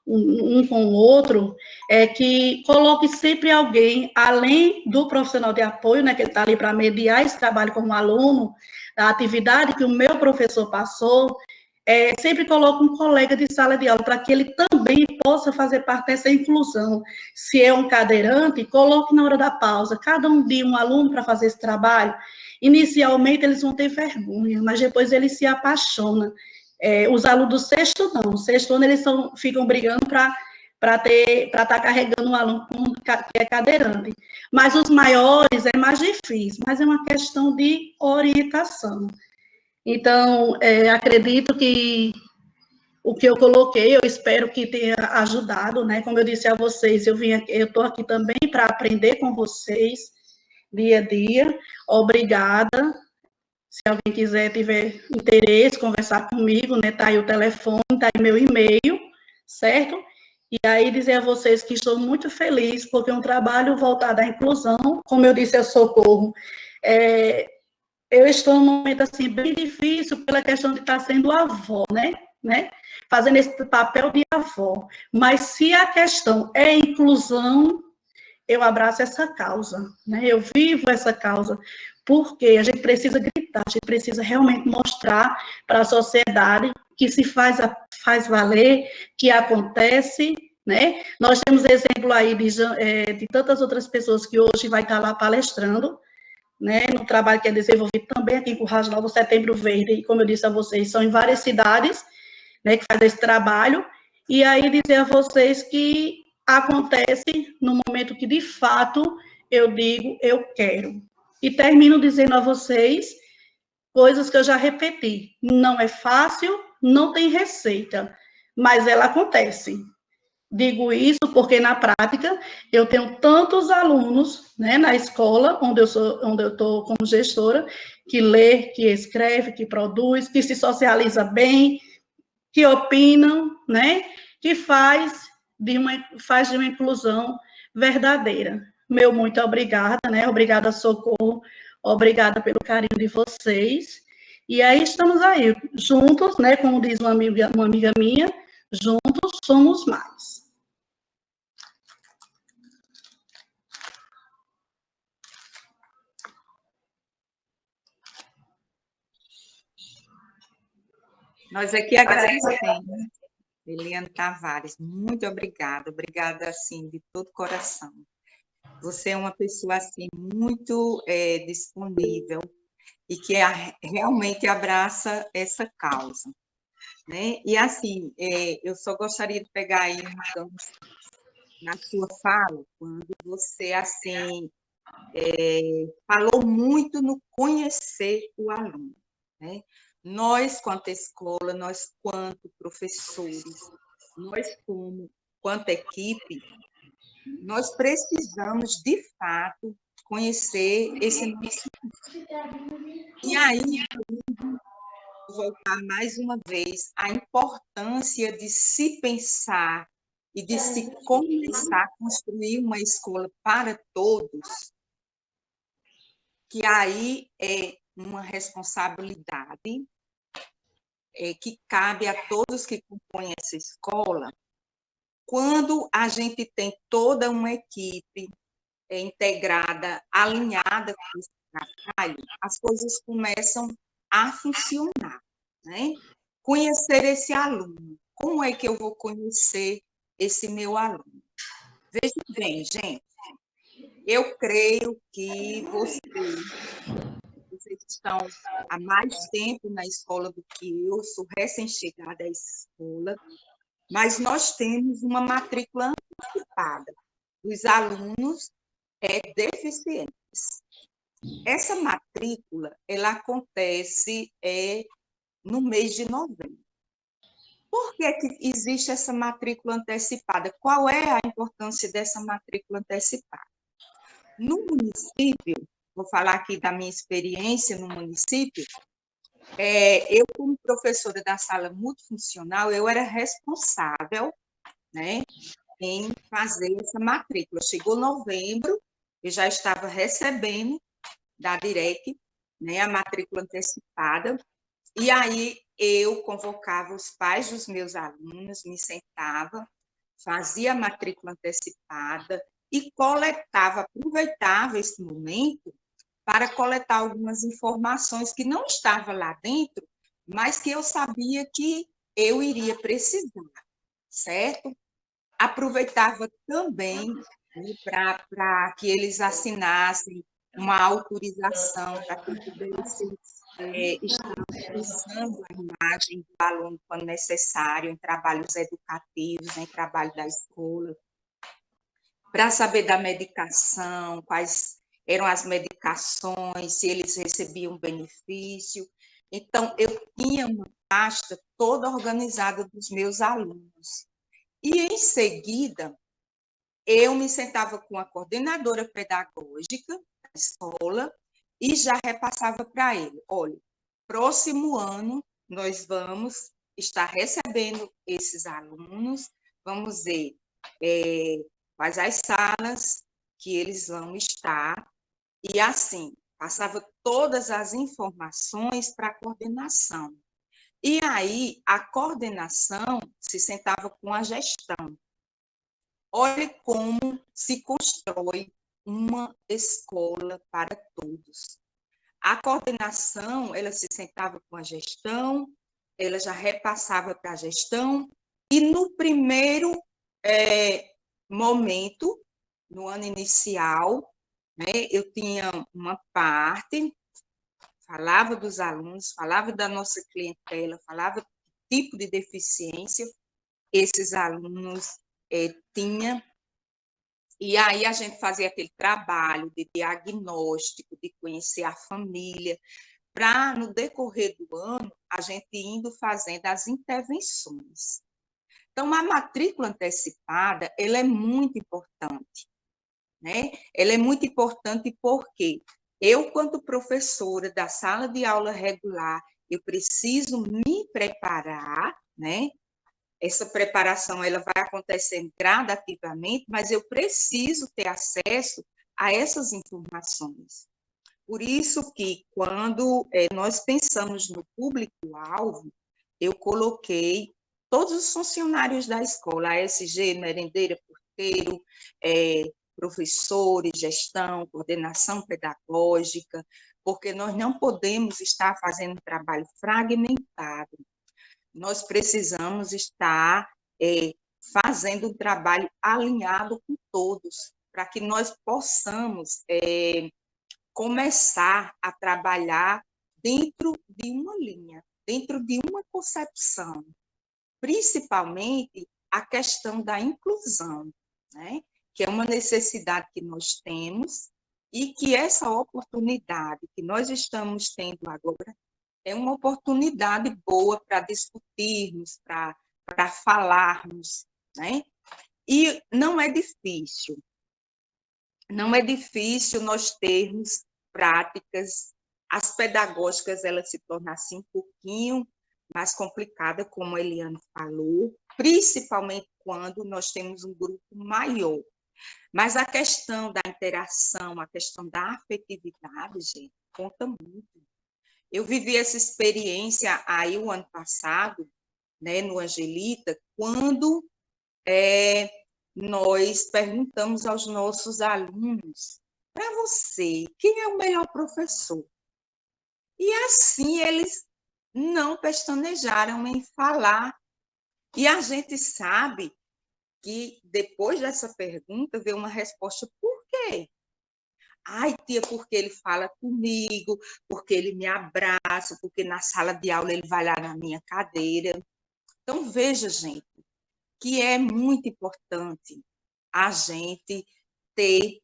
um com o outro, é que coloque sempre alguém, além do profissional de apoio, né, que ele está ali para mediar esse trabalho como aluno, a atividade que o meu professor passou, sempre coloque um colega de sala de aula, para que ele também possa fazer parte dessa inclusão. Se é um cadeirante, coloque na hora da pausa, cada dia um aluno para fazer esse trabalho. Inicialmente, eles vão ter vergonha, mas depois eles se apaixonam. Os alunos do sexto, não. O sexto ano, eles ficam brigando para estar carregando um aluno que é cadeirante. Mas os maiores é mais difícil, mas é uma questão de orientação. Então, acredito que o que eu coloquei, eu espero que tenha ajudado, né? Como eu disse a vocês, eu estou aqui também para aprender com vocês, dia a dia. Obrigada. Se alguém tiver interesse, conversar comigo, né? Tá aí o telefone, tá aí meu e-mail, certo? E aí dizer a vocês que estou muito feliz, porque é um trabalho voltado à inclusão, como eu disse, a Socorro. Eu estou num momento, assim, bem difícil pela questão de estar sendo avó, né? Fazendo esse papel de avó. Mas se a questão é inclusão, eu abraço essa causa, né? Eu vivo essa causa, porque a gente precisa gritar, a gente precisa realmente mostrar para a sociedade que se faz valer, que acontece, né? Nós temos exemplo aí de tantas outras pessoas que hoje vai estar lá palestrando, né, no trabalho que é desenvolvido também aqui em Currais Novos, Setembro Verde, e como eu disse a vocês, são em várias cidades, né, que faz esse trabalho, e aí dizer a vocês que acontece no momento que, de fato, eu digo, eu quero. E termino dizendo a vocês coisas que eu já repeti. Não é fácil, não tem receita, mas ela acontece. Digo isso porque, na prática, eu tenho tantos alunos, né, na escola, onde eu estou como gestora, que lê, que escreve, que produz, que se socializa bem, que opinam, né, que faz de uma inclusão verdadeira. Meu muito obrigada, né, obrigada, Socorro, obrigada pelo carinho de vocês, e aí estamos aí, juntos, né, como diz uma amiga minha, juntos somos mais. Nós aqui agradecemos, Eliane Tavares, muito obrigada, assim, de todo coração. Você é uma pessoa, assim, muito disponível e que realmente abraça essa causa, né? E, assim, eu só gostaria de pegar aí então, na sua fala, quando você, assim, falou muito no conhecer o aluno, né? Nós, quanto escola, nós, quanto professores, nós, quanto equipe, nós precisamos, de fato, conhecer esse nosso. E aí, vou voltar mais uma vez, a importância de se pensar e de se começar a construir uma escola para todos, que aí é uma responsabilidade que cabe a todos que compõem essa escola. Quando a gente tem toda uma equipe integrada, alinhada com esse trabalho, as coisas começam a funcionar, né? Conhecer esse aluno. Como é que eu vou conhecer esse meu aluno? Veja bem, gente, eu creio que vocês estão há mais tempo na escola do que eu, sou recém-chegada à escola, mas nós temos uma matrícula antecipada dos alunos deficientes. Essa matrícula, ela acontece no mês de novembro. Por que existe essa matrícula antecipada? Qual é a importância dessa matrícula antecipada? No município, vou falar aqui da minha experiência no município, eu, como professora da sala multifuncional, eu era responsável, né, em fazer essa matrícula. Chegou novembro, eu já estava recebendo da DIREC, né, a matrícula antecipada, e aí eu convocava os pais dos meus alunos, me sentava, fazia a matrícula antecipada e aproveitava esse momento para coletar algumas informações que não estavam lá dentro, mas que eu sabia que eu iria precisar, certo? Aproveitava também, né, para que eles assinassem uma autorização para que pudessem estar utilizando a imagem do aluno quando necessário, em trabalhos educativos, em trabalho da escola, para saber da medicação, quais eram as medicações, se eles recebiam benefício. Então, eu tinha uma pasta toda organizada dos meus alunos. E, em seguida, eu me sentava com a coordenadora pedagógica da escola e já repassava para ele, olha, próximo ano nós vamos estar recebendo esses alunos, vamos ver quais as salas que eles vão estar, e assim, passava todas as informações para a coordenação. E aí, a coordenação se sentava com a gestão. Olhe como se constrói uma escola para todos. A coordenação, ela se sentava com a gestão, ela já repassava para a gestão, e no primeiro momento, no ano inicial, né? Eu tinha uma parte, falava dos alunos, falava da nossa clientela, falava do tipo de deficiência esses alunos tinham, e aí a gente fazia aquele trabalho de diagnóstico, de conhecer a família, para, no decorrer do ano, a gente indo fazendo as intervenções. Então, a matrícula antecipada, ela é muito importante, né? Ela é muito importante porque eu, quanto professora da sala de aula regular, eu preciso me preparar, né? Essa preparação ela vai acontecendo gradativamente, mas eu preciso ter acesso a essas informações. Por isso que, quando nós pensamos no público-alvo, eu coloquei todos os funcionários da escola, ASG, merendeira, porteiro, professores, gestão, coordenação pedagógica, porque nós não podemos estar fazendo um trabalho fragmentado. Nós precisamos estar fazendo um trabalho alinhado com todos, para que nós possamos começar a trabalhar dentro de uma linha, dentro de uma concepção, principalmente a questão da inclusão, né? Que é uma necessidade que nós temos e que essa oportunidade que nós estamos tendo agora é uma oportunidade boa para discutirmos, para falarmos, né? E não é difícil nós termos práticas, as pedagógicas elas se tornam assim um pouquinho mais complicada, como a Eliana falou, principalmente quando nós temos um grupo maior. Mas a questão da interação, a questão da afetividade, gente, conta muito. Eu vivi essa experiência aí o ano passado, né, no Angelita, quando nós perguntamos aos nossos alunos, para você, quem é o melhor professor? E assim eles não pestanejaram em falar. E a gente sabe que depois dessa pergunta veio uma resposta, por quê? Ai, tia, porque ele fala comigo, porque ele me abraça, porque na sala de aula ele vai lá na minha cadeira. Então, veja, gente, que é muito importante a gente ter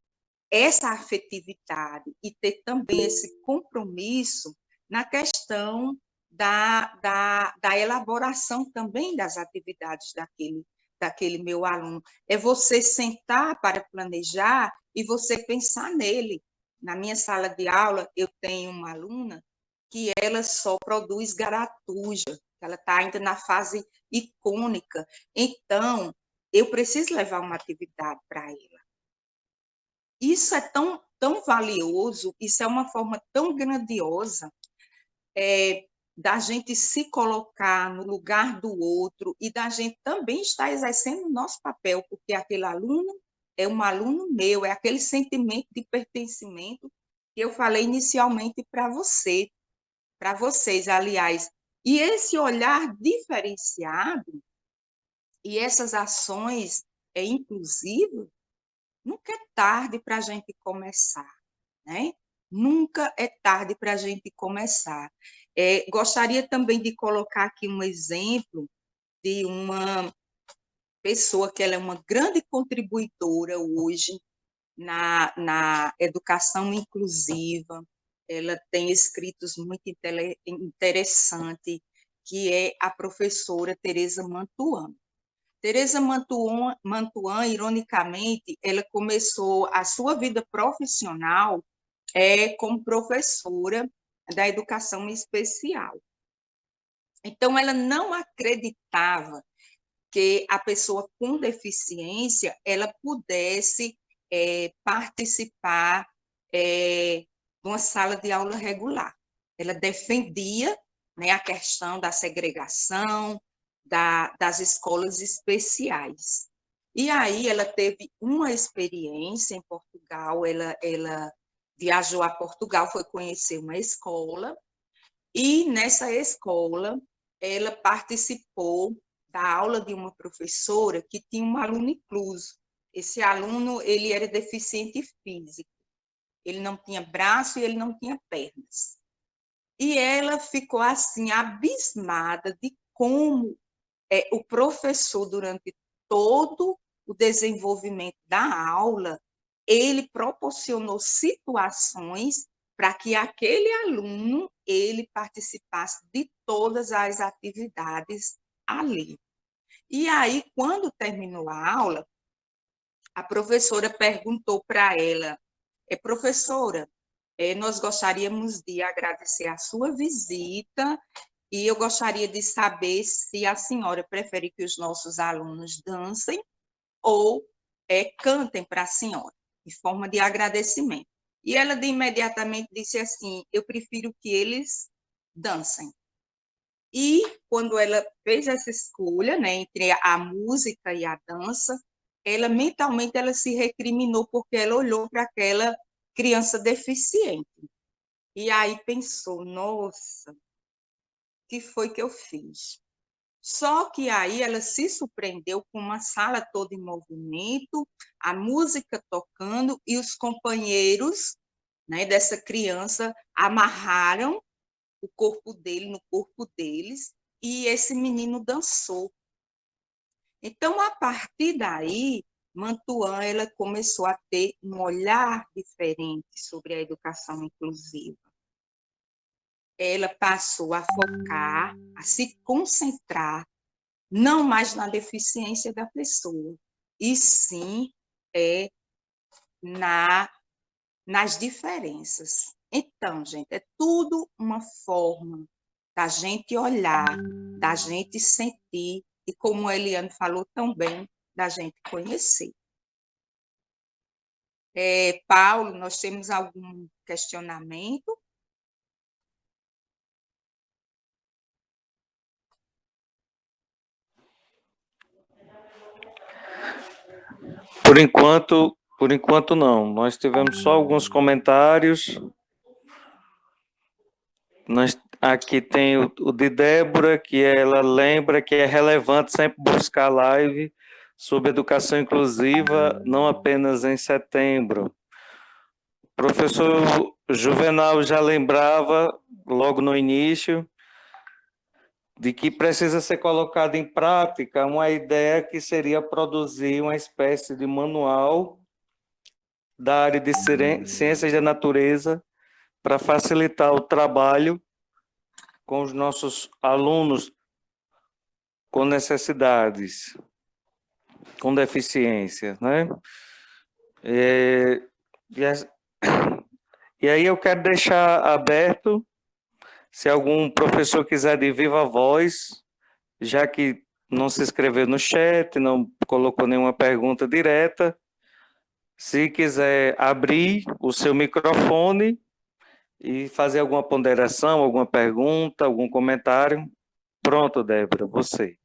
essa afetividade e ter também esse compromisso na questão da elaboração também das atividades daquele meu aluno. É você sentar para planejar e você pensar nele. Na minha sala de aula, eu tenho uma aluna que ela só produz garatuja, ela está ainda na fase icônica. Então, eu preciso levar uma atividade para ela. Isso é tão valioso, isso é uma forma tão grandiosa da gente se colocar no lugar do outro e da gente também estar exercendo o nosso papel, porque aquele aluno é um aluno meu, é aquele sentimento de pertencimento que eu falei inicialmente para vocês, aliás. E esse olhar diferenciado e essas ações inclusivas, nunca é tarde para a gente começar, né? Nunca é tarde para a gente começar. Gostaria também de colocar aqui um exemplo de uma pessoa que ela é uma grande contribuidora hoje na educação inclusiva. Ela tem escritos muito interessantes, que é a professora Tereza Mantuan. Tereza Mantuan, ironicamente, ela começou a sua vida profissional como professora da educação especial. Então, ela não acreditava que a pessoa com deficiência ela pudesse participar de uma sala de aula regular. Ela defendia, né, a questão da segregação, das escolas especiais. E aí ela teve uma experiência em Portugal, ela viajou a Portugal, foi conhecer uma escola, e nessa escola ela participou da aula de uma professora que tinha um aluno incluso. Esse aluno ele era deficiente físico. ele não tinha braço e ele não tinha pernas. E ela ficou assim, abismada de como o professor, durante todo o desenvolvimento da aula, ele proporcionou situações para que aquele aluno ele participasse de todas as atividades ali. E aí, quando terminou a aula, a professora perguntou para ela, professora, nós gostaríamos de agradecer a sua visita e eu gostaria de saber se a senhora prefere que os nossos alunos dancem ou cantem para a senhora, em forma de agradecimento. E ela de imediatamente disse assim, eu prefiro que eles dancem. E quando ela fez essa escolha, né, entre a música e a dança, ela mentalmente ela se recriminou porque ela olhou para aquela criança deficiente. E aí pensou, nossa, o que foi que eu fiz? Só que aí ela se surpreendeu com uma sala toda em movimento, a música tocando e os companheiros, né, dessa criança amarraram o corpo dele no corpo deles e esse menino dançou. Então, a partir daí, Mantuan ela começou a ter um olhar diferente sobre a educação inclusiva. Ela passou a focar, a se concentrar, não mais na deficiência da pessoa, e sim na, nas diferenças. Então, gente, é tudo uma forma da gente olhar, da gente sentir, e como a Eliane falou tão bem, da gente conhecer. Paulo, nós temos algum questionamento? Por enquanto não. Nós tivemos só alguns comentários. Aqui tem o de Débora, que ela lembra que é relevante sempre buscar live sobre educação inclusiva, não apenas em setembro. O professor Juvenal já lembrava, logo no início, de que precisa ser colocada em prática uma ideia que seria produzir uma espécie de manual da área de ciências da natureza para facilitar o trabalho com os nossos alunos com necessidades, com deficiências, né? E, e aí eu quero deixar aberto, se algum professor quiser de viva voz, já que não se inscreveu no chat, não colocou nenhuma pergunta direta, se quiser abrir o seu microfone e fazer alguma ponderação, alguma pergunta, algum comentário. Pronto, Débora, você.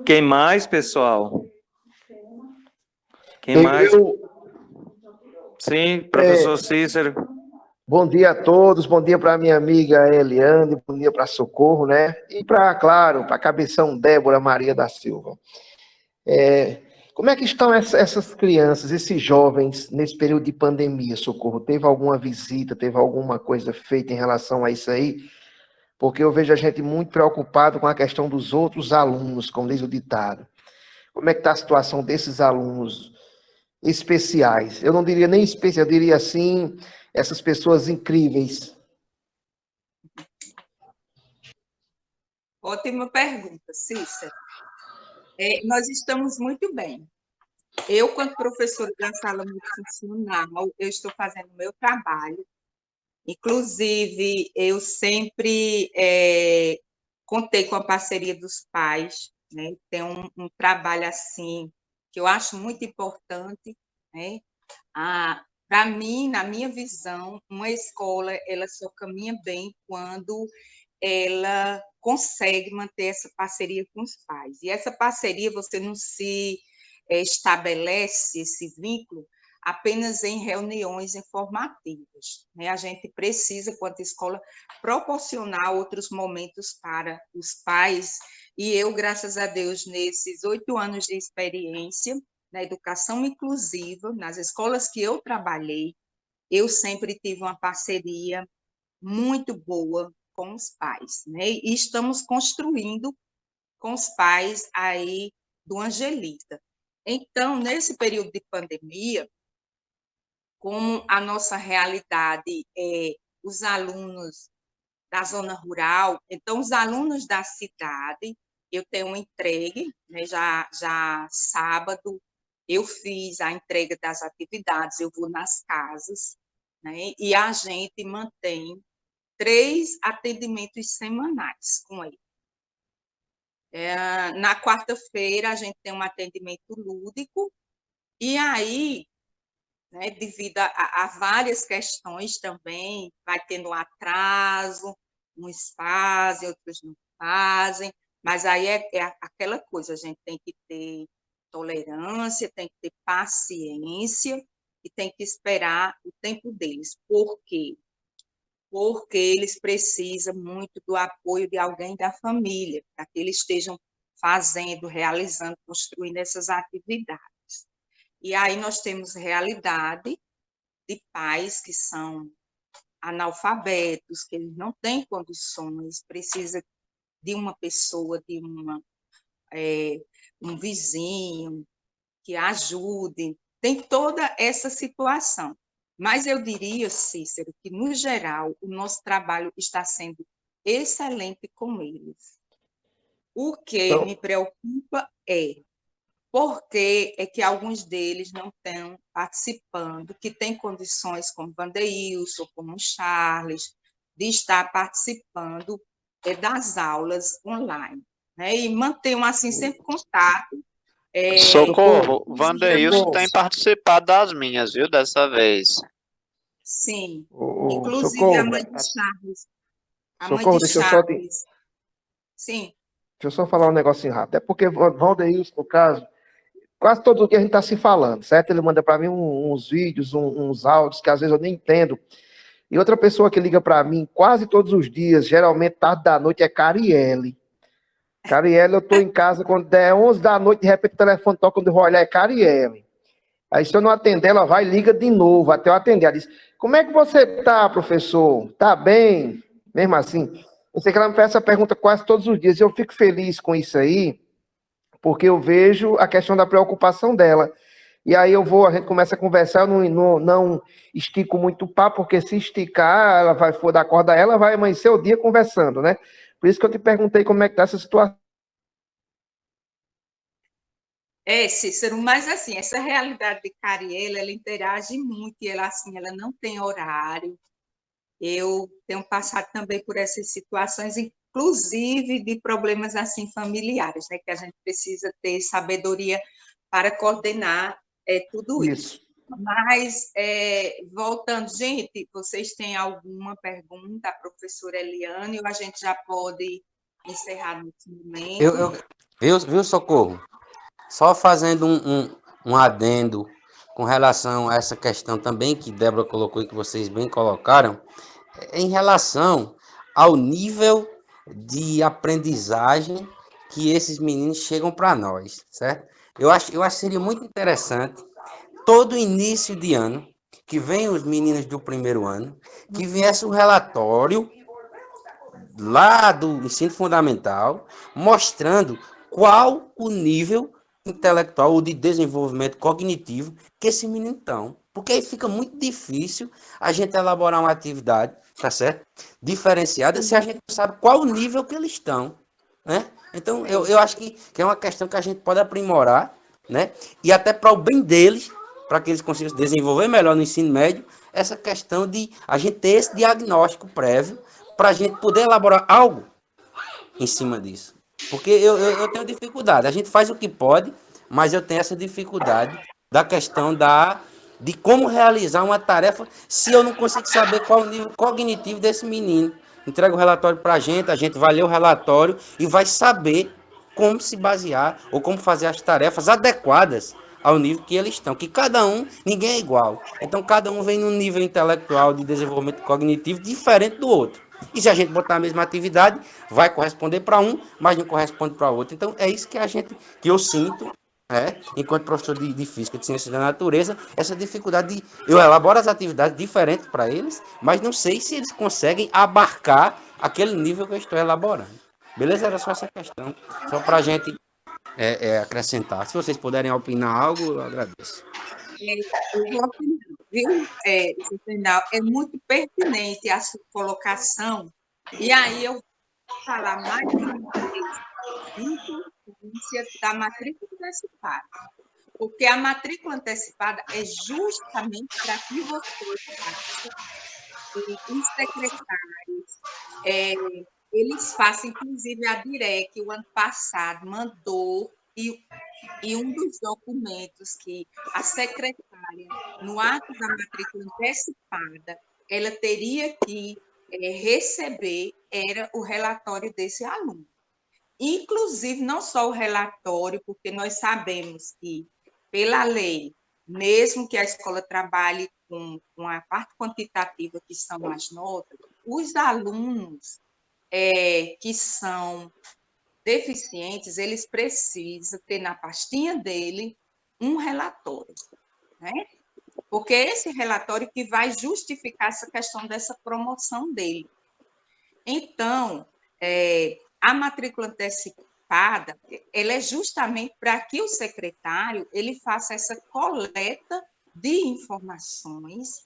Quem mais, pessoal? Quem mais? Sim, professor Cícero. Bom dia a todos, bom dia para minha amiga Eliane, bom dia para Socorro, né? E para, claro, para a cabeção Débora Maria da Silva. Como é que estão essas crianças, esses jovens, nesse período de pandemia, Socorro? Teve alguma visita, teve alguma coisa feita em relação a isso aí? Porque eu vejo a gente muito preocupado com a questão dos outros alunos, como diz o ditado. Como é que está a situação desses alunos especiais? Eu não diria nem especial, eu diria assim, essas pessoas incríveis. Ótima pergunta, Cícero. Nós estamos muito bem. Eu, quanto professora da sala multifuncional, eu estou fazendo o meu trabalho Inclusive, eu sempre contei com a parceria dos pais, né? Tem um trabalho assim que eu acho muito importante, né? Para mim, na minha visão, uma escola ela só caminha bem quando ela consegue manter essa parceria com os pais. E essa parceria você não se estabelece esse vínculo apenas em reuniões informativas, né? A gente precisa, quanto escola, proporcionar outros momentos para os pais. E eu, graças a Deus, nesses 8 anos de experiência na educação inclusiva, nas escolas que eu trabalhei, eu sempre tive uma parceria muito boa com os pais, né? E estamos construindo com os pais aí do Angelita. Então, nesse período de pandemia, como a nossa realidade é os alunos da zona rural, então os alunos da cidade, eu tenho uma entregue, né, já sábado eu fiz a entrega das atividades, eu vou nas casas, né, e a gente mantém 3 atendimentos semanais com ele. Na quarta-feira a gente tem um atendimento lúdico, e aí, né, devido a várias questões também, vai tendo um atraso, uns fazem, outros não fazem, mas aí é aquela coisa, a gente tem que ter tolerância, tem que ter paciência e tem que esperar o tempo deles. Por quê? Porque eles precisam muito do apoio de alguém da família, para que eles estejam fazendo, realizando, construindo essas atividades. E aí nós temos realidade de pais que são analfabetos, que eles não têm condições, precisa de uma pessoa, de um vizinho que ajude, tem toda essa situação. Mas eu diria, Cícero, que, no geral, o nosso trabalho está sendo excelente com eles. O que Então, me preocupa é porque é que alguns deles não estão participando, que têm condições, como Vandeilson, como Charles, de estar participando das aulas online, né? E mantenham, assim, sempre contato. Socorro, Vandeilson Enviamos, tem participado das minhas, viu, dessa vez. sim, inclusive Socorro, a mãe de deixa eu só Charles, sim, falar um negocinho rápido. É porque Valdeilson, no caso, quase todo dia a gente está se falando, certo? Ele manda para mim uns vídeos, uns áudios que às vezes eu nem entendo. E outra pessoa que liga para mim quase todos os dias, geralmente tarde da noite, é Cariele. Cariele, eu estou em casa, quando der 11 da noite, de repente o telefone toca, quando eu vou olhar, é Cariele. Aí se eu não atender, ela vai e liga de novo, até eu atender. Ela diz, como é que você está, professor? Está bem? Mesmo assim, eu sei que ela me faz essa pergunta quase todos os dias, e eu fico feliz com isso aí, porque eu vejo a questão da preocupação dela. E aí a gente começa a conversar, eu não estico muito o papo, porque se esticar, ela vai for dar corda a ela, vai amanhecer o dia conversando, né? Por isso que eu te perguntei como é que está essa situação. Cícero, mas assim, essa realidade de Cariela, ela interage muito, e ela, assim, ela não tem horário. Eu tenho passado também por essas situações, inclusive de problemas assim familiares, né, que a gente precisa ter sabedoria para coordenar tudo isso. Isso. Mas, voltando, gente, vocês têm alguma pergunta à professora Eliane, ou a gente já pode encerrar nesse momento? Viu, Socorro? Só fazendo um adendo com relação a essa questão também que Débora colocou e que vocês bem colocaram, em relação ao nível de aprendizagem que esses meninos chegam para nós, certo? Eu acho que seria muito interessante, todo início de ano, que vem os meninos do primeiro ano, que viesse um relatório lá do ensino fundamental, mostrando qual o nível intelectual ou de desenvolvimento cognitivo que esse menino estão. Porque aí fica muito difícil a gente elaborar uma atividade, tá certo? Diferenciada, se a gente não sabe qual o nível que eles estão, né? Então, eu acho que é uma questão que a gente pode aprimorar, né? E até para o bem deles, para que eles consigam desenvolver melhor no ensino médio, essa questão de a gente ter esse diagnóstico prévio para a gente poder elaborar algo em cima disso. Porque eu tenho dificuldade. A gente faz o que pode, mas eu tenho essa dificuldade da questão de como realizar uma tarefa se eu não consigo saber qual o nível cognitivo desse menino. Entrega o relatório para a gente vai ler o relatório e vai saber como se basear ou como fazer as tarefas adequadas ao nível que eles estão. Que cada um, ninguém é igual. Então, cada um vem num nível intelectual de desenvolvimento cognitivo diferente do outro. E se a gente botar a mesma atividade, vai corresponder para um, mas não corresponde para outro. Então, é isso que eu sinto, enquanto professor de física, de ciências da natureza, essa dificuldade de eu elaboro as atividades diferentes para eles, mas não sei se eles conseguem abarcar aquele nível que eu estou elaborando. Beleza? Era só essa questão, só para a gente acrescentar. Se vocês puderem opinar algo, eu agradeço. Eu vou opinar, viu, Juvenal? É muito pertinente a sua colocação. E aí eu vou falar mais uma vez da importância da matrícula antecipada. Porque a matrícula antecipada é justamente para que você faça, os secretários, eles façam, inclusive a DIREC, o ano passado, mandou, e um dos documentos que a secretária, no ato da matrícula antecipada, ela teria que receber, era o relatório desse aluno. Inclusive, não só o relatório, porque nós sabemos que, pela lei, mesmo que a escola trabalhe com a parte quantitativa, que são as notas, os alunos que são deficientes, eles precisam ter na pastinha dele um relatório, né? Porque é esse relatório que vai justificar essa questão dessa promoção dele. Então, a matrícula antecipada, ela é justamente para que o secretário ele faça essa coleta de informações.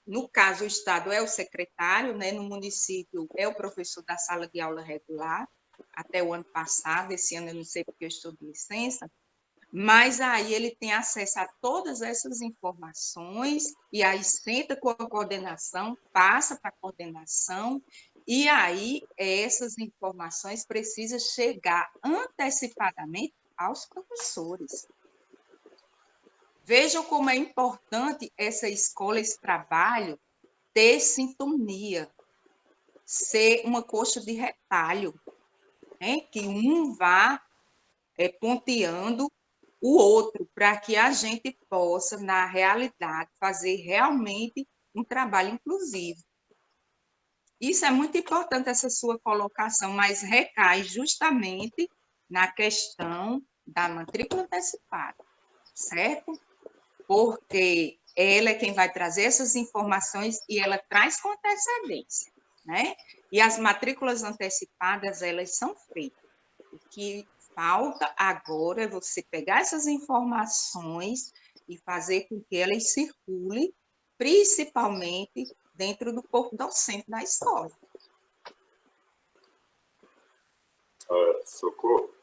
No caso, o Estado é o secretário, né? No município é o professor da sala de aula regular, até o ano passado, esse ano eu não sei porque eu estou de licença, mas aí ele tem acesso a todas essas informações, e aí senta com a coordenação, passa para a coordenação, e aí essas informações precisam chegar antecipadamente aos professores. Vejam como é importante essa escola, esse trabalho, ter sintonia, ser uma coxa de retalho, né? Que um vá ponteando o outro, para que a gente possa, na realidade, fazer realmente um trabalho inclusivo. Isso é muito importante, essa sua colocação, mas recai justamente na questão da matrícula antecipada, certo? Porque ela é quem vai trazer essas informações e ela traz com antecedência, né? E as matrículas antecipadas, elas são feitas. O que falta agora é você pegar essas informações e fazer com que elas circulem, principalmente dentro do corpo docente da escola. Socorro?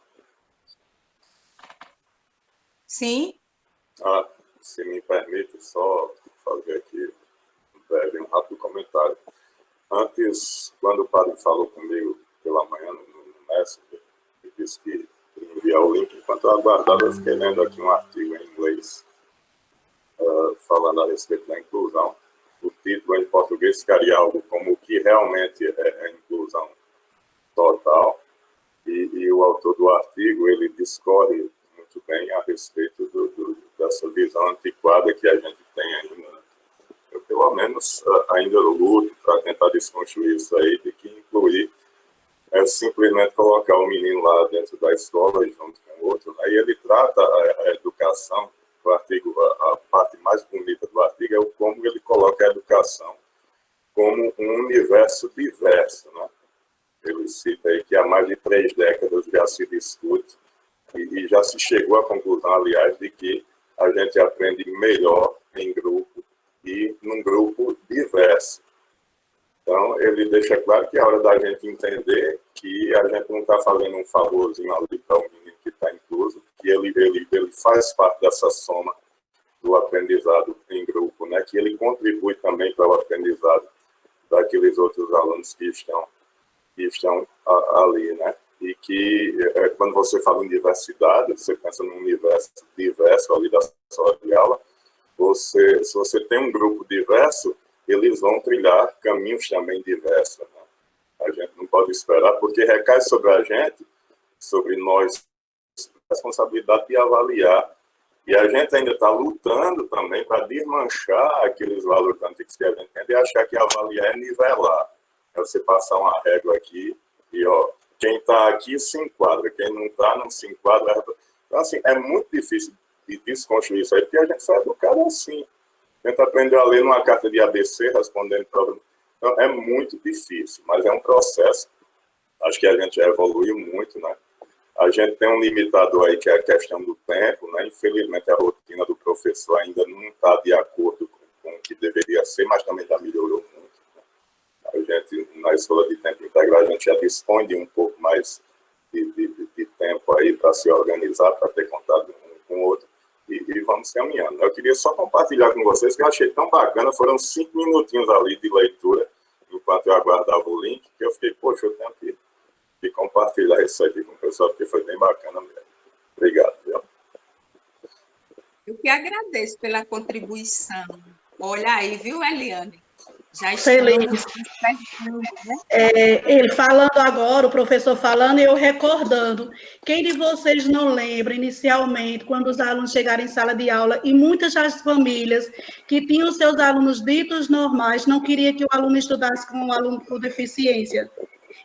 Sim? Se me permite só fazer aqui um rápido comentário. Antes, quando o padre falou comigo pela manhã no Messenger, ele disse que enviar o link. Enquanto eu aguardava, eu fiquei lendo aqui um artigo em inglês falando a respeito da inclusão. O título em português ficaria algo como o que realmente é a inclusão total. E o autor do artigo, ele discorre muito bem a respeito dessa visão antiquada que a gente tem ainda. Eu, pelo menos, ainda luto para tentar desconstruir isso aí, de que incluir é simplesmente colocar o menino lá dentro da escola junto com o outro. Aí ele trata a educação, o artigo, a parte mais bonita do artigo é como ele coloca a educação como um universo diverso, né? Ele cita aí que há mais de 3 décadas já se discute e já se chegou à conclusão, aliás, de que a gente aprende melhor em grupo e num grupo diverso. Então, ele deixa claro que é hora da gente entender que a gente não está fazendo um favorzinho ali para o menino que está incluso, que ele faz parte dessa soma do aprendizado em grupo, né, que ele contribui também para o aprendizado daqueles outros alunos que estão ali, né, e que quando você fala em diversidade, você pensa num universo diverso ali da sala de aula, se você tem um grupo diverso, eles vão trilhar caminhos também diversos, né? A gente não pode esperar, porque recai sobre a gente, sobre nós, a responsabilidade de avaliar. E a gente ainda está lutando também para desmanchar aqueles valores antigos que a gente tem, e achar que avaliar é nivelar. É você passar uma régua aqui e, ó, quem está aqui se enquadra, quem não está, não se enquadra. Então, assim, é muito difícil de desconstruir isso aí, porque a gente foi educado assim. A gente aprendeu a ler numa carta de ABC, respondendo problemas. Então, é muito difícil, mas é um processo. Acho que a gente já evoluiu muito, né? A gente tem um limitador aí, que é a questão do tempo, né? Infelizmente, a rotina do professor ainda não está de acordo com o que deveria ser, mas também já melhorou muito, né? A gente, na escola de tempo integral, a gente já dispõe de um pouco mais de tempo aí para se organizar, para ter contato um com o outro, e vamos caminhando. Eu queria só compartilhar com vocês, que eu achei tão bacana, foram 5 minutinhos ali de leitura, enquanto eu aguardava o link, que eu fiquei, poxa, eu tenho que compartilhar isso aqui com o pessoal, porque foi bem bacana mesmo. Obrigado. Viu? Eu que agradeço pela contribuição. Olha aí, viu, Eliane? Já Feliz. Ele falando agora, o professor falando e eu recordando. Quem de vocês não lembra, inicialmente, quando os alunos chegaram em sala de aula, e muitas das famílias que tinham seus alunos ditos normais, não queria que o aluno estudasse com um aluno com deficiência.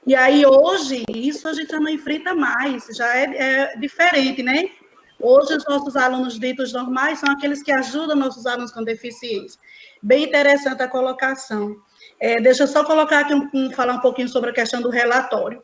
E aí, hoje, isso a gente já não enfrenta mais, já é diferente, né? Hoje, os nossos alunos ditos normais são aqueles que ajudam nossos alunos com deficiência. Bem interessante a colocação. Deixa eu só colocar aqui, falar um pouquinho sobre a questão do relatório.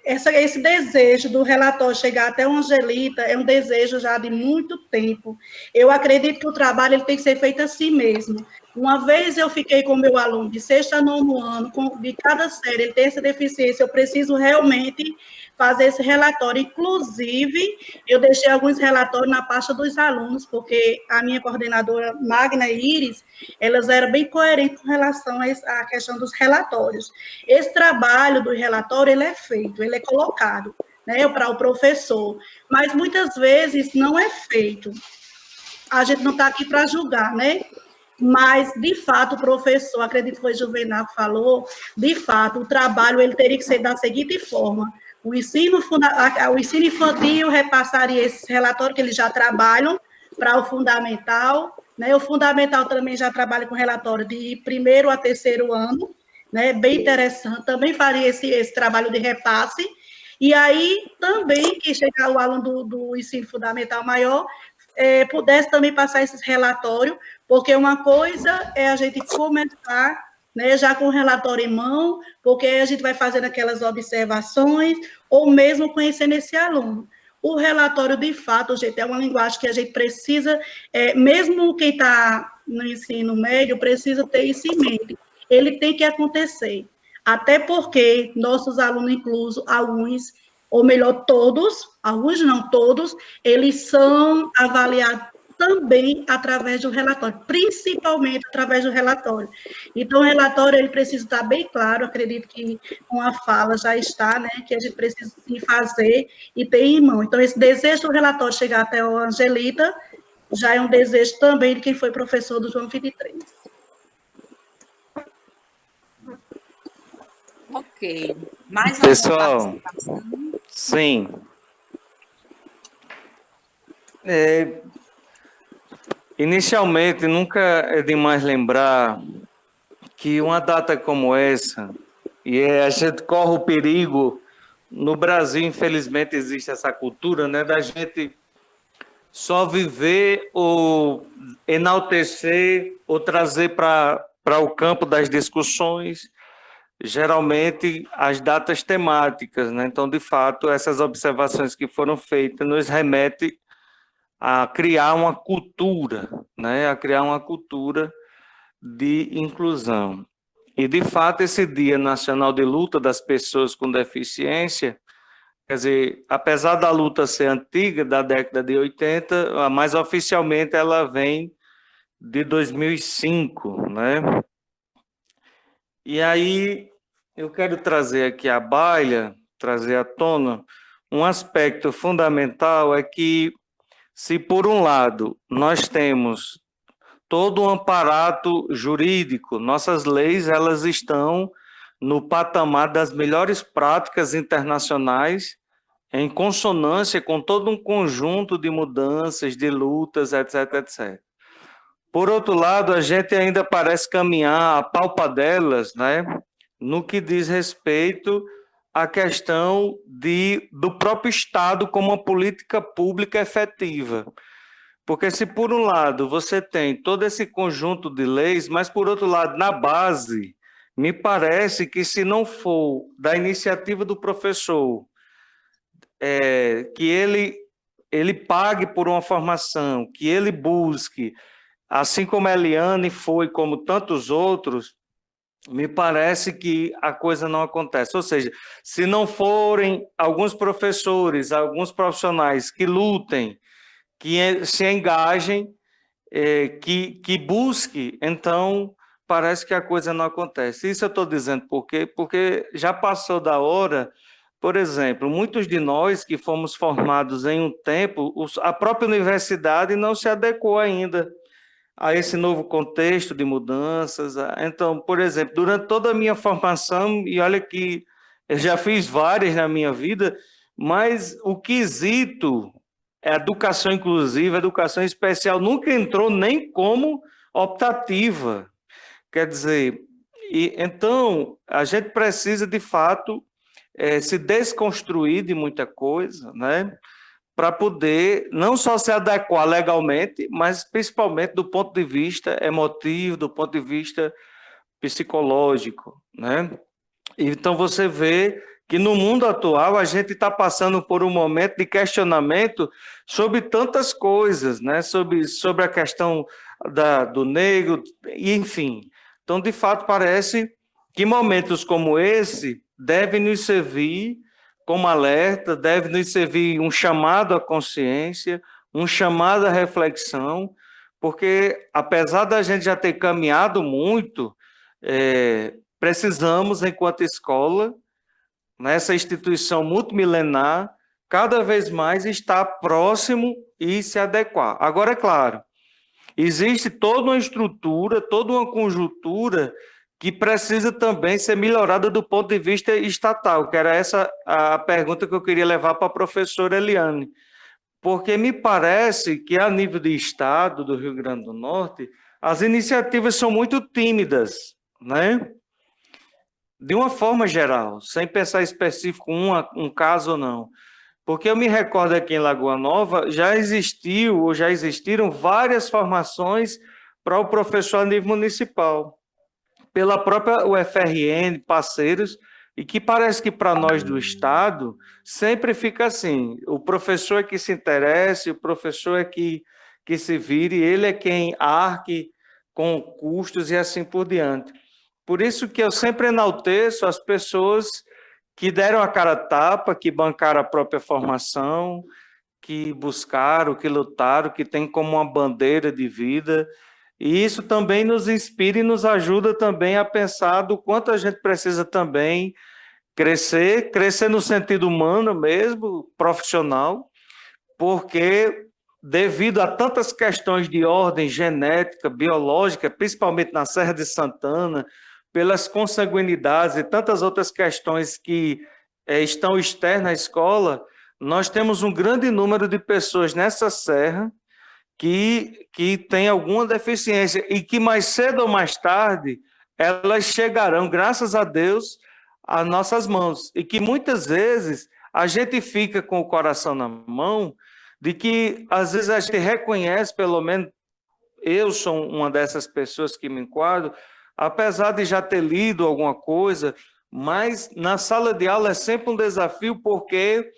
Esse desejo do relatório chegar até o Angelita é um desejo já de muito tempo. Eu acredito que o trabalho ele tem que ser feito assim mesmo. Uma vez eu fiquei com o meu aluno de 6º a 9º ano, de cada série, ele tem essa deficiência, eu preciso realmente fazer esse relatório. Inclusive, eu deixei alguns relatórios na pasta dos alunos, porque a minha coordenadora, Magna e Iris, elas eram bem coerentes com relação à questão dos relatórios. Esse trabalho do relatório, ele é feito, ele é colocado, né, para o professor, mas muitas vezes não é feito. A gente não está aqui para julgar, né? Mas, de fato, o professor, acredito que foi Juvenal que falou, de fato, o trabalho ele teria que ser da seguinte forma: o ensino infantil repassaria esses relatórios que eles já trabalham para o fundamental, né? O fundamental também já trabalha com relatório de 1º a 3º ano, né? Bem interessante, também faria esse trabalho de repasse, e aí também que chegar o aluno do ensino fundamental maior, pudesse também passar esses relatórios, porque uma coisa é a gente começar, né, já com o relatório em mão, porque a gente vai fazendo aquelas observações, ou mesmo conhecendo esse aluno. O relatório, de fato, gente, é uma linguagem que a gente precisa, mesmo quem está no ensino médio, precisa ter isso em mente. Ele tem que acontecer, até porque nossos alunos inclusos, alguns, ou melhor, todos, alguns não todos, eles são avaliados também através do relatório, principalmente através do relatório. Então, o relatório, ele precisa estar bem claro, acredito que com a fala já está, né, que a gente precisa sim fazer e ter em mão. Então, esse desejo do relatório chegar até o Angelita, já é um desejo também de quem foi professor do João 23. Ok. Mais pessoal, sim. Inicialmente, nunca é demais lembrar que uma data como essa, a gente corre o perigo, no Brasil, infelizmente, existe essa cultura, né, da gente só viver ou enaltecer ou trazer para o campo das discussões, geralmente, as datas temáticas, né? Então, de fato, essas observações que foram feitas nos remetem a criar uma cultura, né? A criar uma cultura de inclusão. E, de fato, esse Dia Nacional de Luta das Pessoas com Deficiência Quer dizer, apesar da luta ser antiga, da década de 80, mas oficialmente ela vem de 2005, né? E aí eu quero trazer aqui à baila, trazer à tona, um aspecto fundamental é que, se por um lado nós temos todo um aparato jurídico, nossas leis elas estão no patamar das melhores práticas internacionais, em consonância com todo um conjunto de mudanças, de lutas, etc, etc. Por outro lado, a gente ainda parece caminhar a palpadelas, né, no que diz respeito à questão do próprio Estado como uma política pública efetiva. Porque se por um lado você tem todo esse conjunto de leis, mas por outro lado, na base, me parece que se não for da iniciativa do professor, que ele pague por uma formação, que ele busque, assim como a Eliane foi, como tantos outros, me parece que a coisa não acontece. Ou seja, se não forem alguns professores, alguns profissionais que lutem, que se engajem, que busque, então parece que a coisa não acontece. Isso eu estou dizendo por quê? Porque já passou da hora. Por exemplo, muitos de nós que fomos formados em um tempo, a própria universidade não se adequou ainda a esse novo contexto de mudanças. Então, por exemplo, durante toda a minha formação, e olha que eu já fiz várias na minha vida, mas o quesito educação inclusiva, educação especial, nunca entrou nem como optativa. Quer dizer, então, a gente precisa, de fato, se desconstruir de muita coisa, né, para poder não só se adequar legalmente, mas principalmente do ponto de vista emotivo, do ponto de vista psicológico, né? Então você vê que no mundo atual a gente está passando por um momento de questionamento sobre tantas coisas, né? Sobre a questão do negro, e enfim. Então, de fato, parece que momentos como esse devem nos servir como alerta, deve nos servir um chamado à consciência, um chamado à reflexão, porque apesar da gente já ter caminhado muito, precisamos, enquanto escola, nessa instituição multimilenar, cada vez mais estar próximo e se adequar. Agora, é claro, existe toda uma estrutura, toda uma conjuntura que precisa também ser melhorada do ponto de vista estatal, que era essa a pergunta que eu queria levar para a professora Eliane, porque me parece que a nível de estado do Rio Grande do Norte, as iniciativas são muito tímidas, né? De uma forma geral, sem pensar específico um caso ou não. Porque eu me recordo aqui em Lagoa Nova, já existiram várias formações para o professor a nível municipal, pela própria UFRN, parceiros, e que parece que para nós do Estado sempre fica assim, o professor é que se interesse, o professor é que se vire, ele é quem arque com custos e assim por diante. Por isso que eu sempre enalteço as pessoas que deram a cara a tapa, que bancaram a própria formação, que buscaram, que lutaram, que têm como uma bandeira de vida. E isso também nos inspira e nos ajuda também a pensar do quanto a gente precisa também crescer no sentido humano mesmo, profissional, porque devido a tantas questões de ordem genética, biológica, principalmente na Serra de Santana, pelas consanguinidades e tantas outras questões que estão externas à escola, nós temos um grande número de pessoas nessa serra que tem alguma deficiência e que mais cedo ou mais tarde elas chegarão, graças a Deus, às nossas mãos. E que muitas vezes a gente fica com o coração na mão de que às vezes a gente reconhece, pelo menos eu sou uma dessas pessoas que me enquadro, apesar de já ter lido alguma coisa, mas na sala de aula é sempre um desafio porque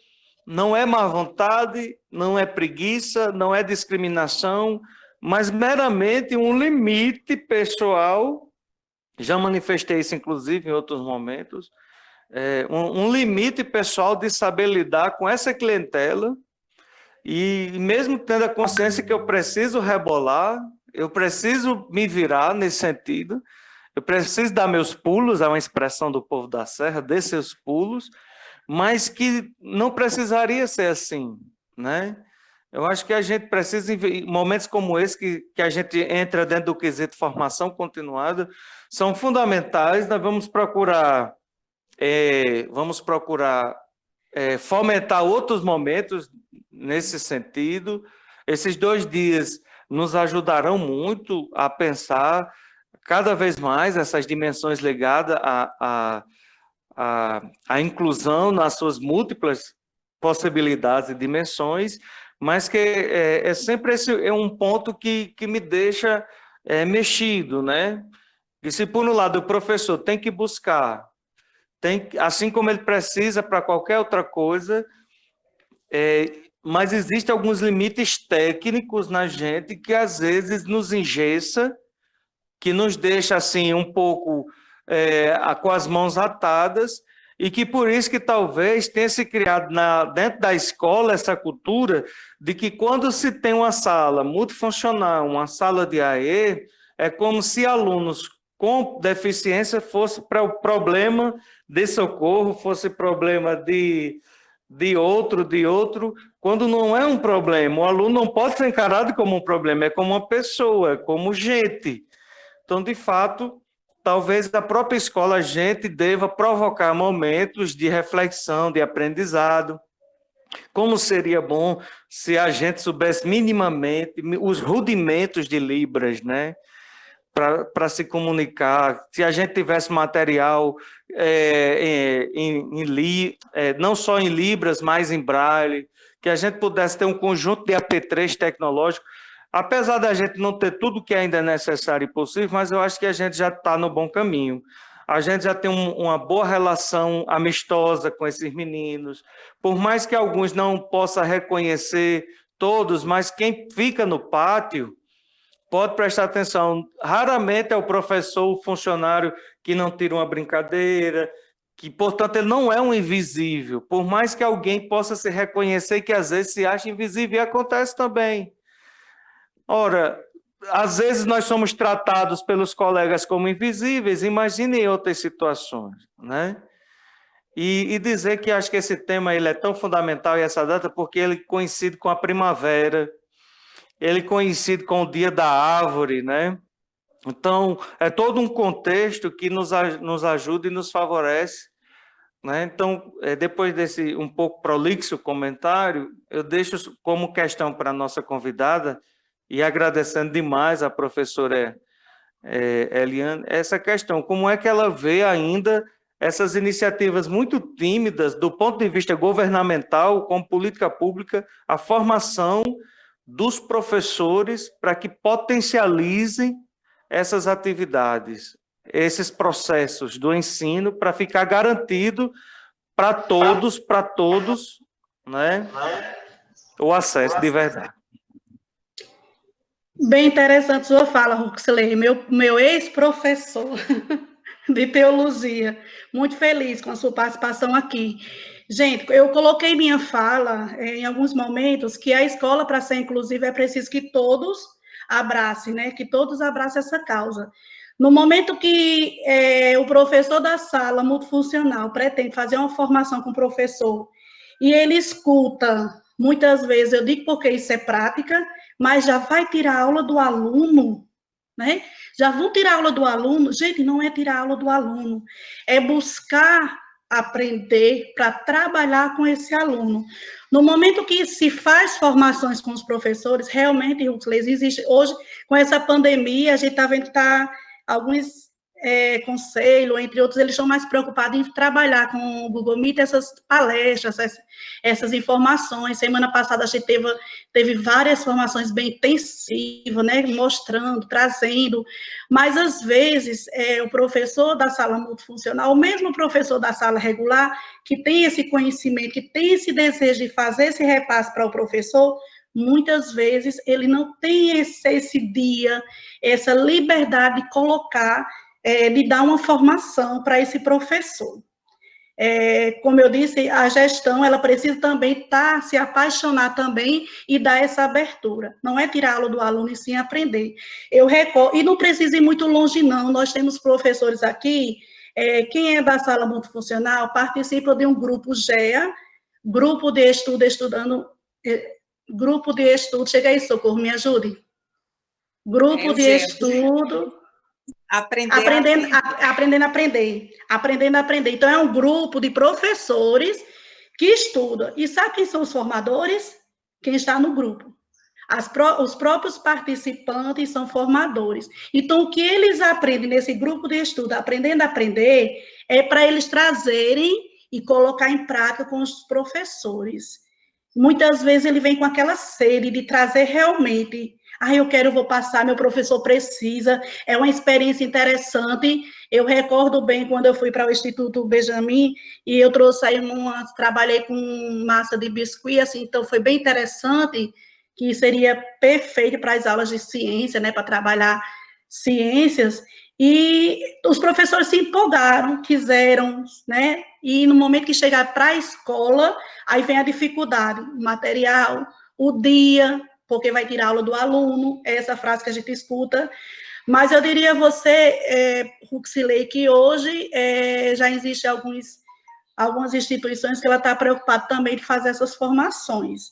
não é má vontade, não é preguiça, não é discriminação, mas meramente um limite pessoal. Já manifestei isso, inclusive, em outros momentos, um limite pessoal de saber lidar com essa clientela, e mesmo tendo a consciência que eu preciso rebolar, eu preciso me virar nesse sentido, eu preciso dar meus pulos, é uma expressão do povo da Serra, dê seus pulos, mas que não precisaria ser assim, né? Eu acho que a gente precisa, em momentos como esse, que a gente entra dentro do quesito formação continuada, são fundamentais. Nós vamos procurar fomentar outros momentos nesse sentido. Esses 2 dias nos ajudarão muito a pensar cada vez mais essas dimensões ligadas à inclusão nas suas múltiplas possibilidades e dimensões, mas que sempre esse é um ponto que me deixa mexido, né? E se, por um lado, o professor tem que buscar, assim como ele precisa para qualquer outra coisa, mas existem alguns limites técnicos na gente que, às vezes, nos engessa, que nos deixa, assim, um pouco com as mãos atadas, e que por isso que talvez tenha se criado dentro da escola essa cultura de que quando se tem uma sala multifuncional, uma sala de AE, é como se alunos com deficiência fosse para o problema de socorro, fosse problema de outro, quando não é um problema. O aluno não pode ser encarado como um problema, é como uma pessoa, como gente. Então, de fato, talvez a própria escola a gente deva provocar momentos de reflexão, de aprendizado. Como seria bom se a gente soubesse minimamente os rudimentos de Libras, né? Para se comunicar, se a gente tivesse material não só em Libras, mas em Braille, que a gente pudesse ter um conjunto de AP3 tecnológico, apesar da gente não ter tudo que ainda é necessário e possível, mas eu acho que a gente já está no bom caminho. A gente já tem uma boa relação amistosa com esses meninos, por mais que alguns não possam reconhecer todos, mas quem fica no pátio pode prestar atenção. Raramente é o professor, o funcionário que não tira uma brincadeira, que, portanto, ele não é um invisível, por mais que alguém possa se reconhecer que às vezes se acha invisível, e acontece também. Ora, às vezes nós somos tratados pelos colegas como invisíveis, imagine em outras situações, né? E dizer que acho que esse tema ele é tão fundamental, e essa data, porque ele coincide com a primavera, ele coincide com o Dia da Árvore, né? Então, é todo um contexto que nos ajuda e nos favorece, né? Então, depois desse um pouco prolixo comentário, eu deixo como questão para a nossa convidada, e agradecendo demais a professora Eliane, essa questão, como é que ela vê ainda essas iniciativas muito tímidas do ponto de vista governamental, como política pública, a formação dos professores para que potencializem essas atividades, esses processos do ensino, para ficar garantido para todos, né, o acesso de verdade. Bem interessante sua fala, Ruxley, meu ex-professor de teologia. Muito feliz com a sua participação aqui. Gente, eu coloquei minha fala em alguns momentos que a escola, para ser inclusiva, é preciso que todos abracem, né? Que todos abracem essa causa. No momento que o professor da sala multifuncional pretende fazer uma formação com o professor e ele escuta, muitas vezes, eu digo porque isso é prática, mas já vai tirar a aula do aluno, né? Já vão tirar a aula do aluno. Gente, não é tirar a aula do aluno, é buscar aprender para trabalhar com esse aluno. No momento que se faz formações com os professores, realmente, Ruxley, existe hoje, com essa pandemia, a gente está vendo que alguns conselhos, entre outros, eles estão mais preocupados em trabalhar com o Google Meet essas palestras, essas informações. Semana passada a gente teve várias formações bem intensivas, né, mostrando, trazendo, mas às vezes o professor da sala multifuncional, o mesmo professor da sala regular, que tem esse conhecimento, que tem esse desejo de fazer esse repasse para o professor, muitas vezes ele não tem esse dia, essa liberdade de colocar, de dar uma formação para esse professor. como eu disse, a gestão, ela precisa também se apaixonar também e dar essa abertura. Não é tirá-lo do aluno e sim aprender. E não precisa ir muito longe, não. Nós temos professores aqui, quem é da sala multifuncional participa de um grupo GEA, Grupo de Estudo Estudando, Grupo de Estudo, chega aí, Socorro, me ajude. Grupo de Estudo... Aprendendo a aprender. Então, é um grupo de professores que estudam. E sabe quem são os formadores? Quem está no grupo. Os próprios participantes são formadores. Então, o que eles aprendem nesse grupo de estudo, aprendendo a aprender, é para eles trazerem e colocar em prática com os professores. Muitas vezes ele vem com aquela sede de trazer realmente... eu vou passar, meu professor precisa, é uma experiência interessante. Eu recordo bem quando eu fui para o Instituto Benjamin, e eu trouxe aí trabalhei com massa de biscuit, assim, então foi bem interessante, que seria perfeito para as aulas de ciência, né, para trabalhar ciências, e os professores se empolgaram, quiseram, né, e no momento que chegar para a escola, aí vem a dificuldade, o material, o dia, porque vai tirar aula do aluno, é essa frase que a gente escuta. Mas eu diria a você, Ruxilei, que hoje já existe algumas instituições que ela está preocupada também de fazer essas formações.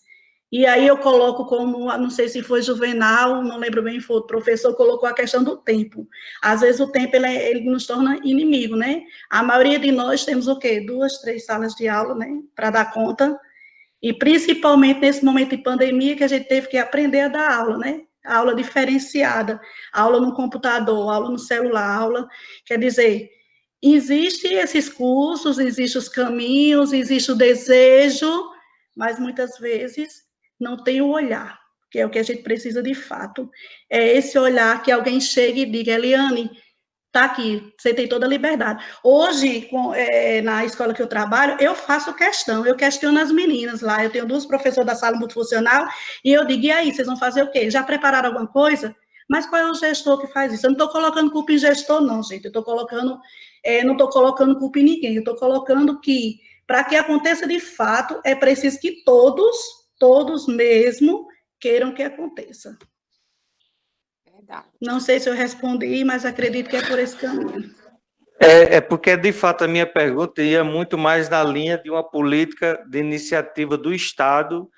E aí eu coloco como, não sei se foi Juvenal, não lembro bem, foi o professor, colocou a questão do tempo. Às vezes o tempo, ele nos torna inimigo, né? A maioria de nós temos o quê? 2, 3 salas de aula, né? Para dar conta. E principalmente nesse momento de pandemia que a gente teve que aprender a dar aula, né? Aula diferenciada, aula no computador, aula no celular, aula, quer dizer, existem esses cursos, existem os caminhos, existe o desejo, mas muitas vezes não tem o olhar, que é o que a gente precisa de fato. É esse olhar que alguém chegue e diga, Eliane, está aqui, você tem toda a liberdade. Hoje, na escola que eu trabalho, eu faço questão, eu questiono as meninas lá, eu tenho 2 professoras da sala multifuncional, e eu digo, e aí, vocês vão fazer o quê? Já prepararam alguma coisa? Mas qual é o gestor que faz isso? Eu não estou colocando culpa em gestor, não, gente, eu estou colocando, não estou colocando culpa em ninguém, eu estou colocando que, para que aconteça de fato, é preciso que todos mesmo, queiram que aconteça. Verdade. Não sei se eu respondi, mas acredito que é por esse caminho. Porque, de fato, a minha pergunta ia muito mais na linha de uma política de iniciativa do Estado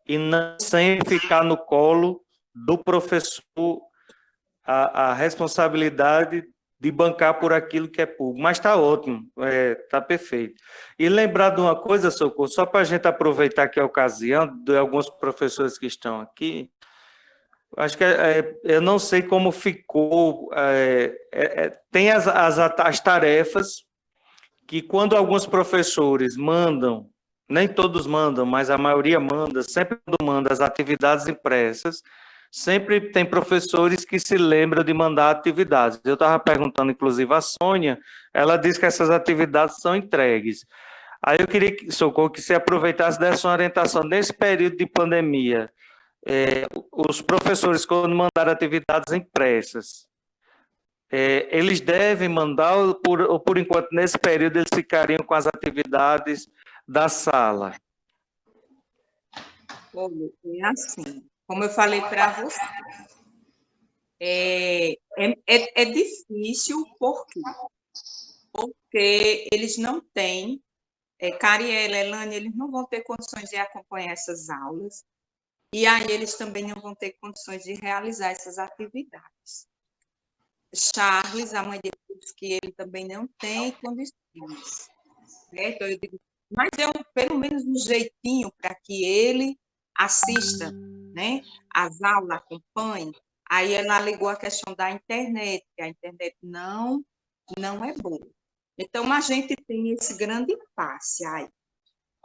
e não sem ficar no colo do professor a responsabilidade de bancar por aquilo que é público. Mas está ótimo, está perfeito. E lembrar de uma coisa, Socorro, só para a gente aproveitar aqui a ocasião, de alguns professores que estão aqui, acho que eu não sei como ficou. Tem as tarefas que, quando alguns professores mandam, nem todos mandam, mas a maioria manda, sempre quando manda as atividades impressas, sempre tem professores que se lembram de mandar atividades. Eu estava perguntando, inclusive, a Sônia, ela disse que essas atividades são entregues. Aí eu queria, Socorro, que você aproveitasse dessa orientação nesse período de pandemia. Os professores, quando mandaram atividades impressas, eles devem mandar, ou por enquanto, nesse período, eles ficariam com as atividades da sala? Olha, é assim, como eu falei para você, é difícil, por quê? Porque eles não têm, Cariela, Elane, eles não vão ter condições de acompanhar essas aulas, e aí eles também não vão ter condições de realizar essas atividades. Charles, a mãe dele, disse que ele também não tem condições. Né? Então, eu digo, mas pelo menos um jeitinho para que ele assista, né? As aulas, acompanhe. Aí ela alegou a questão da internet, que a internet não é boa. Então, a gente tem esse grande impasse aí,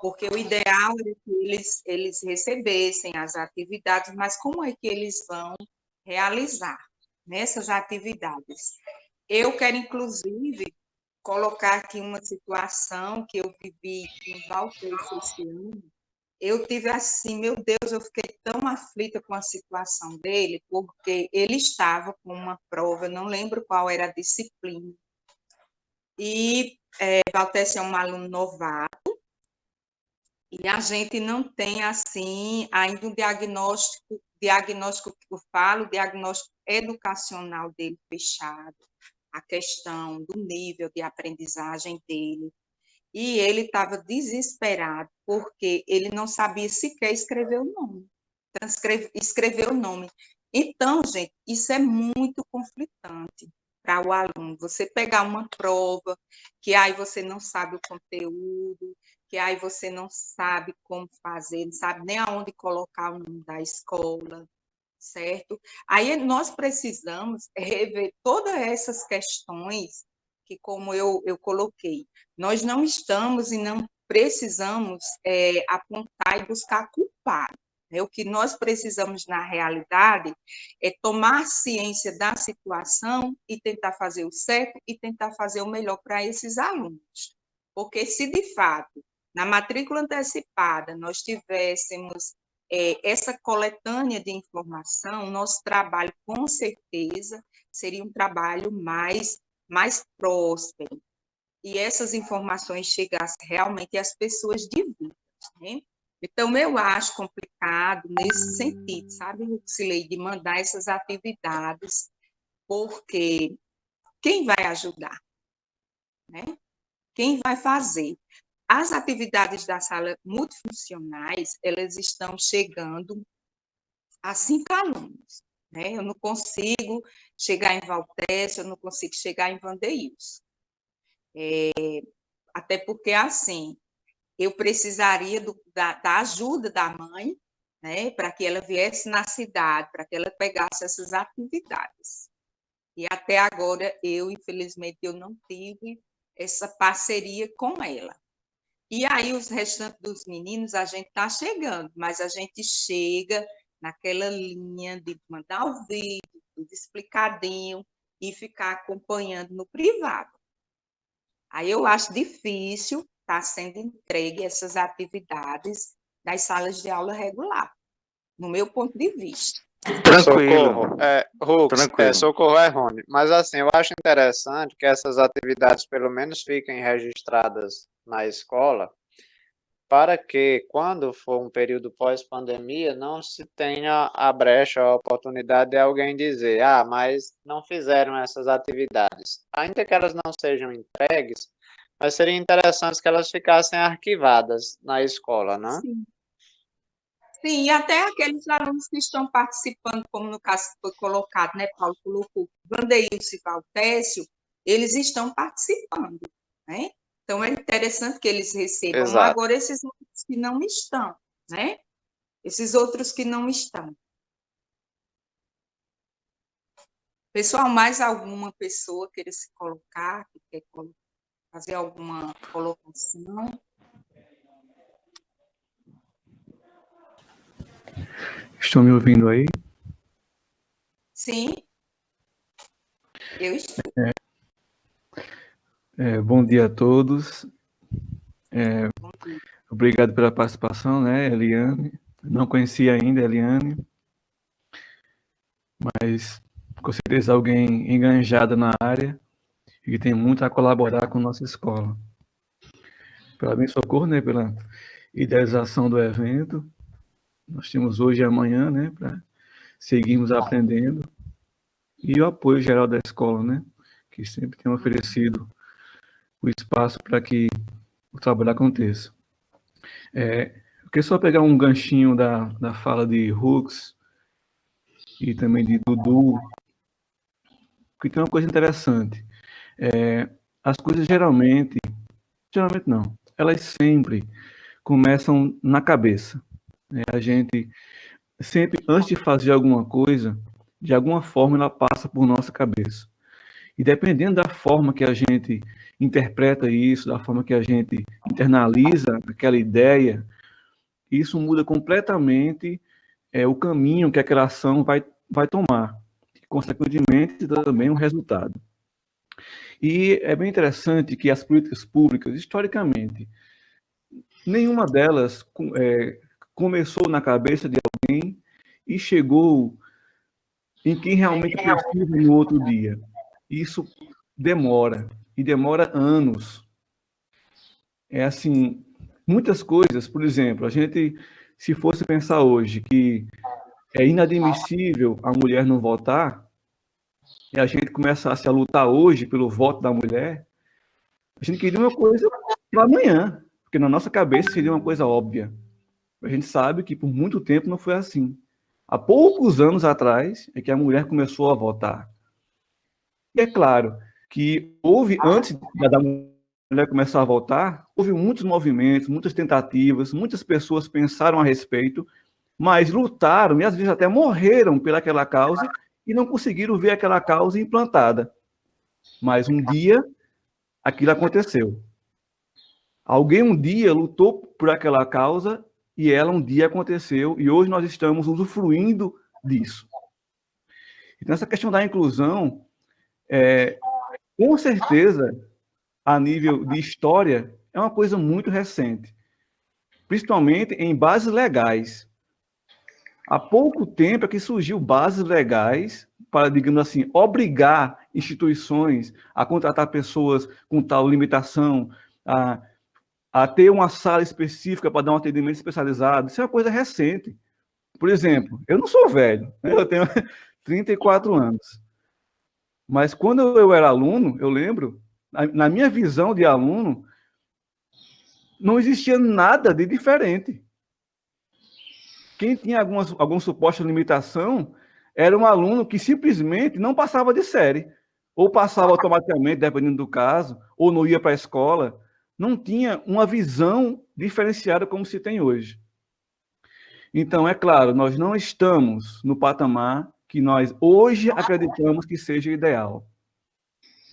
porque o ideal é que eles recebessem as atividades, mas como é que eles vão realizar nessas atividades? Eu quero, inclusive, colocar aqui uma situação que eu vivi com o Walter esse ano. Eu tive assim, meu Deus, eu fiquei tão aflita com a situação dele, porque ele estava com uma prova, não lembro qual era a disciplina, E Valtécio é um aluno novato, e a gente não tem, assim, ainda um diagnóstico que eu falo, diagnóstico educacional dele fechado, a questão do nível de aprendizagem dele. E ele estava desesperado, porque ele não sabia sequer escrever o nome. Escrever o nome. Então, gente, isso é muito conflitante para o aluno. Você pegar uma prova, que aí você não sabe o conteúdo, que aí você não sabe como fazer, não sabe nem aonde colocar o nome da escola, certo? Aí nós precisamos rever todas essas questões que, como eu coloquei, nós não estamos e não precisamos apontar e buscar culpado. O que nós precisamos, na realidade, é tomar ciência da situação e tentar fazer o certo e tentar fazer o melhor para esses alunos. Porque se, de fato, na matrícula antecipada, nós tivéssemos essa coletânea de informação, nosso trabalho, com certeza, seria um trabalho mais próspero. E essas informações chegassem realmente às pessoas devidas, né? Então, eu acho complicado nesse sentido, sabe, Luxilei, de mandar essas atividades, porque quem vai ajudar, né? Quem vai fazer? As atividades da sala multifuncionais, elas estão chegando a 5 alunos, né? Eu não consigo chegar em Valtécio, eu não consigo chegar em Vandeilson. Até porque, assim, eu precisaria da ajuda da mãe, né, para que ela viesse na cidade, para que ela pegasse essas atividades. E até agora, infelizmente, eu não tive essa parceria com ela. E aí, os restantes dos meninos, a gente está chegando, mas a gente chega naquela linha de mandar o vídeo, tudo explicadinho, e ficar acompanhando no privado. Aí eu acho difícil estar sendo entregue essas atividades das salas de aula regular, no meu ponto de vista. Tranquilo. Socorro é Rony. Mas assim, eu acho interessante que essas atividades pelo menos fiquem registradas na escola, para que, quando for um período pós-pandemia, não se tenha a brecha, a oportunidade de alguém dizer, mas não fizeram essas atividades. Ainda que elas não sejam entregues, mas seria interessante que elas ficassem arquivadas na escola, né? Sim. Sim, e até aqueles alunos que estão participando, como no caso que foi colocado, né, Paulo colocou, Vandeilson e Valtécio, eles estão participando, né? Então, é interessante que eles recebam. Exato. Agora, esses outros que não estão, né? Esses outros que não estão. Pessoal, mais alguma pessoa queira se colocar, que quer fazer alguma colocação? Estão me ouvindo aí? Sim, eu estou. Bom dia a todos. Obrigado pela participação, né, Eliane? Não conhecia ainda a Eliane, mas com certeza alguém enganjada na área e que tem muito a colaborar com a nossa escola. Parabéns, Socorro, né, pela idealização do evento. Nós temos hoje e amanhã, né, para seguirmos aprendendo. E o apoio geral da escola, né, que sempre tem oferecido o espaço para que o trabalho aconteça. Eu queria só pegar um ganchinho da fala de Hux e também de Dudu, porque tem uma coisa interessante. As coisas geralmente não, elas sempre começam na cabeça, né? A gente sempre, antes de fazer alguma coisa, de alguma forma ela passa por nossa cabeça. E dependendo da forma que a gente interpreta isso, da forma que a gente internaliza aquela ideia, isso muda completamente o caminho que aquela ação vai tomar, e, consequentemente, também um resultado. E é bem interessante que as políticas públicas, historicamente, nenhuma delas começou na cabeça de alguém e chegou em quem realmente precisa no outro dia. Isso demora. e demora anos. É assim, muitas coisas, por exemplo, a gente, se fosse pensar hoje que é inadmissível a mulher não votar, e a gente começasse a lutar hoje pelo voto da mulher, a gente queria uma coisa para amanhã, porque na nossa cabeça seria uma coisa óbvia. A gente sabe que por muito tempo não foi assim. Há poucos anos atrás é que a mulher começou a votar. E é claro que houve, antes da mulher começar a votar, houve muitos movimentos, muitas tentativas, muitas pessoas pensaram a respeito, mas lutaram e às vezes até morreram pelaquela causa e não conseguiram ver aquela causa implantada. Mas um dia aquilo aconteceu. Alguém um dia lutou por aquela causa e ela um dia aconteceu e hoje nós estamos usufruindo disso. Então, essa questão da inclusão, com certeza, a nível de história, é uma coisa muito recente, principalmente em bases legais. Há pouco tempo é que surgiu bases legais para, digamos assim, obrigar instituições a contratar pessoas com tal limitação, a ter uma sala específica para dar um atendimento especializado. Isso é uma coisa recente. Por exemplo, eu não sou velho, né? Eu tenho 34 anos. Mas quando eu era aluno, eu lembro, na minha visão de aluno, não existia nada de diferente. Quem tinha algum suposta limitação era um aluno que simplesmente não passava de série, ou passava automaticamente, dependendo do caso, ou não ia para a escola. Não tinha uma visão diferenciada como se tem hoje. Então, é claro, nós não estamos no patamar que nós hoje acreditamos que seja ideal.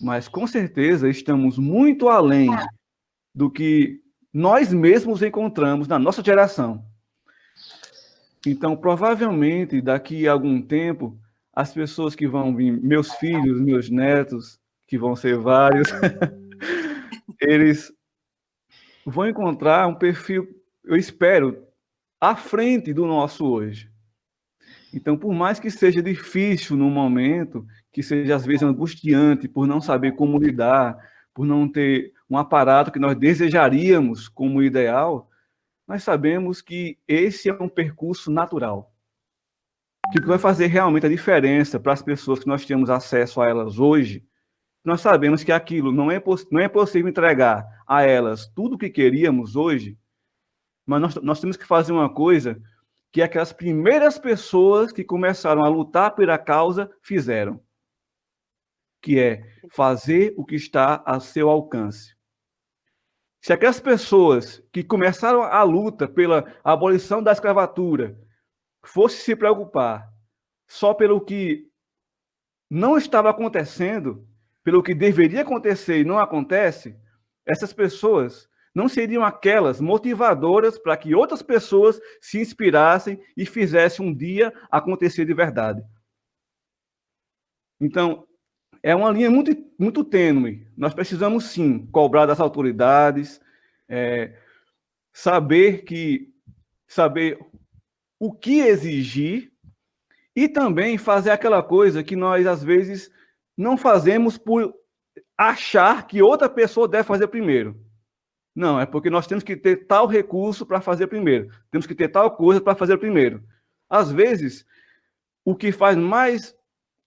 Mas, com certeza, estamos muito além do que nós mesmos encontramos na nossa geração. Então, provavelmente, daqui a algum tempo, as pessoas que vão vir, meus filhos, meus netos, que vão ser vários, eles vão encontrar um perfil, eu espero, à frente do nosso hoje. Então, por mais que seja difícil no momento, que seja às vezes angustiante por não saber como lidar, por não ter um aparato que nós desejaríamos como ideal, nós sabemos que esse é um percurso natural, que vai fazer realmente a diferença para as pessoas que nós temos acesso a elas hoje. Nós sabemos que aquilo não é possível entregar a elas tudo o que queríamos hoje, mas nós temos que fazer uma coisa que aquelas primeiras pessoas que começaram a lutar pela causa fizeram, que é fazer o que está a seu alcance. Se aquelas pessoas que começaram a luta pela abolição da escravatura fossem se preocupar só pelo que não estava acontecendo, pelo que deveria acontecer e não acontece, essas pessoas não seriam aquelas motivadoras para que outras pessoas se inspirassem e fizessem um dia acontecer de verdade. Então, é uma linha muito, muito tênue. Nós precisamos, sim, cobrar das autoridades, saber o que exigir e também fazer aquela coisa que nós, às vezes, não fazemos por achar que outra pessoa deve fazer primeiro. Não, é porque nós temos que ter tal recurso para fazer primeiro. Temos que ter tal coisa para fazer primeiro. Às vezes, o que faz mais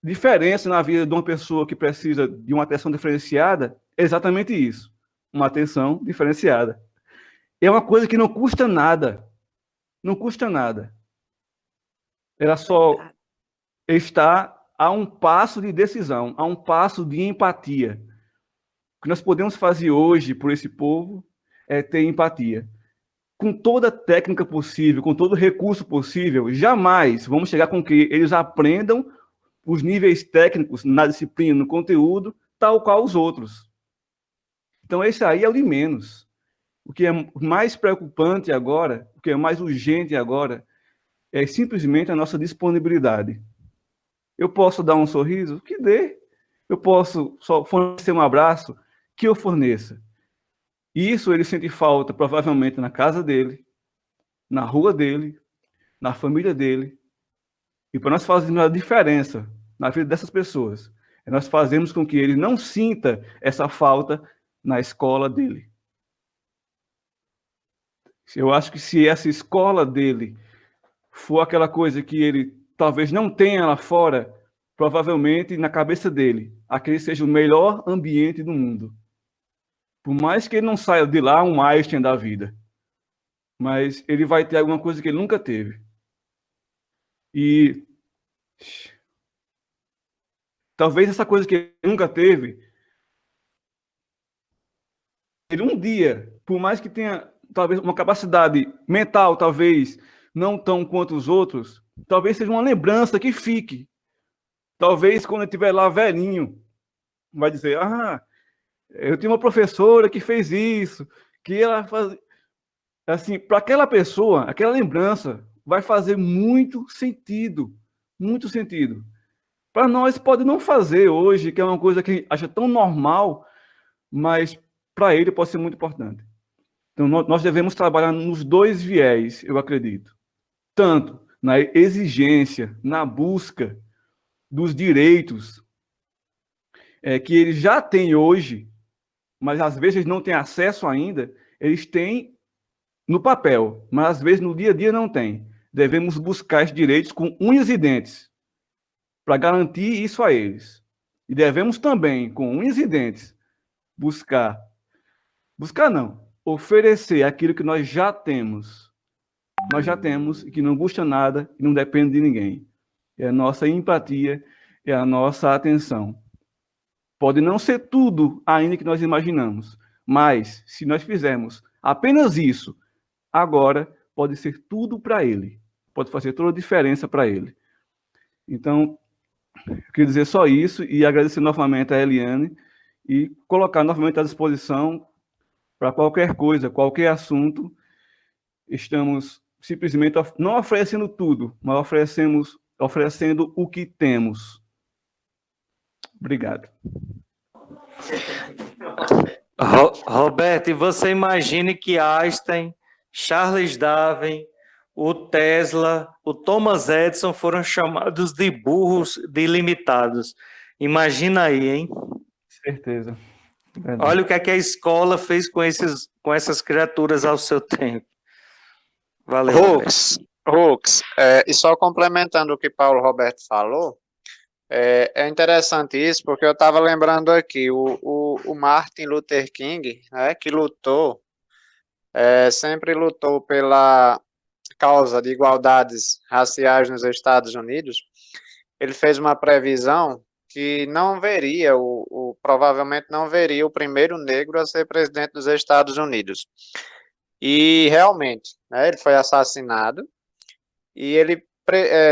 diferença na vida de uma pessoa que precisa de uma atenção diferenciada é exatamente isso. Uma atenção diferenciada. É uma coisa que não custa nada. Não custa nada. Ela só está a um passo de decisão, a um passo de empatia. O que nós podemos fazer hoje por esse povo é ter empatia. Com toda a técnica possível, com todo o recurso possível, jamais vamos chegar com que eles aprendam os níveis técnicos na disciplina, no conteúdo, tal qual os outros. Então, esse aí é o de menos. O que é mais preocupante agora, o que é mais urgente agora, é simplesmente a nossa disponibilidade. Eu posso dar um sorriso? Que dê. Eu posso só fornecer um abraço? Que eu forneça. Isso ele sente falta, provavelmente, na casa dele, na rua dele, na família dele. E para nós fazermos a diferença na vida dessas pessoas, Nós fazemos com que ele não sinta essa falta na escola dele. Eu acho que se essa escola dele for aquela coisa que ele talvez não tenha lá fora, provavelmente na cabeça dele, aquele seja o melhor ambiente do mundo. Por mais que ele não saia de lá um Einstein da vida, mas ele vai ter alguma coisa que ele nunca teve. E talvez essa coisa que ele nunca teve, ele um dia, por mais que tenha talvez uma capacidade mental, talvez não tão quanto os outros, talvez seja uma lembrança que fique. Talvez quando ele estiver lá velhinho, vai dizer, eu tinha uma professora que fez isso, que ela faz... Assim, para aquela pessoa, aquela lembrança vai fazer muito sentido. Muito sentido. Para nós pode não fazer hoje, que é uma coisa que a gente acha tão normal, mas para ele pode ser muito importante. Então, nós devemos trabalhar nos dois viés, eu acredito. Tanto na exigência, na busca dos direitos que eles já têm hoje, mas às vezes não têm acesso ainda, eles têm no papel, mas às vezes no dia a dia não tem. Devemos buscar esses direitos com unhas e dentes para garantir isso a eles. E devemos também, com unhas e dentes, oferecer aquilo que nós já temos. Nós já temos e que não custa nada e não depende de ninguém. É a nossa empatia, é a nossa atenção. Pode não ser tudo ainda que nós imaginamos, mas se nós fizermos apenas isso, agora pode ser tudo para ele. Pode fazer toda a diferença para ele. Então, eu queria dizer só isso e agradecer novamente a Eliane e colocar novamente à disposição para qualquer coisa, qualquer assunto. Estamos simplesmente não oferecendo tudo, mas oferecendo o que temos. Obrigado. Roberto, e você imagine que Einstein, Charles Darwin, o Tesla, o Thomas Edison foram chamados de burros ilimitados. Imagina aí, hein? Certeza. Verdade. Olha o que é que a escola fez com essas criaturas ao seu tempo. Valeu. Hux, e só complementando o que Paulo Roberto falou, é interessante isso, porque eu estava lembrando aqui, o Martin Luther King, né, que sempre lutou pela causa de igualdades raciais nos Estados Unidos. Ele fez uma previsão que não veria, provavelmente não veria o primeiro negro a ser presidente dos Estados Unidos. E realmente, né, ele foi assassinado e ele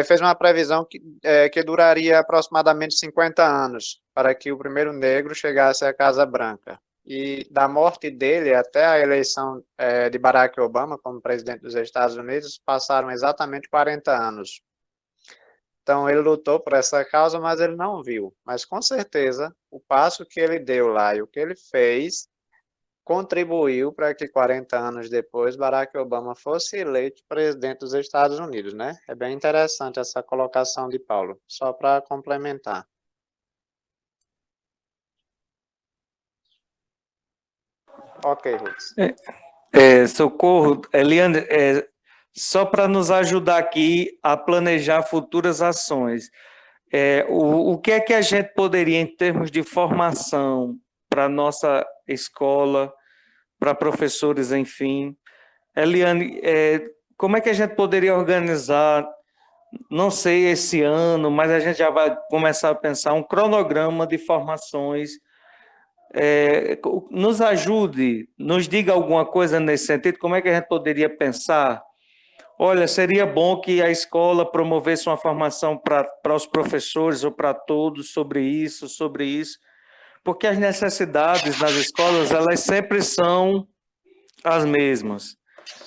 fez uma previsão que duraria aproximadamente 50 anos para que o primeiro negro chegasse à Casa Branca. E da morte dele até a eleição de Barack Obama como presidente dos Estados Unidos, passaram exatamente 40 anos. Então, ele lutou por essa causa, mas ele não viu. Mas, com certeza, o passo que ele deu lá e o que ele fez contribuiu para que 40 anos depois Barack Obama fosse eleito presidente dos Estados Unidos, né? É bem interessante essa colocação de Paulo, só para complementar. Ok, Ruth. Socorro, Eliane, só para nos ajudar aqui a planejar futuras ações. O que é que a gente poderia, em termos de formação, para a nossa escola, para professores, enfim. Eliane, como é que a gente poderia organizar, não sei esse ano, mas a gente já vai começar a pensar um cronograma de formações. Nos ajude, nos diga alguma coisa nesse sentido, como é que a gente poderia pensar? Olha, seria bom que a escola promovesse uma formação para os professores ou para todos sobre isso, porque as necessidades nas escolas, elas sempre são as mesmas.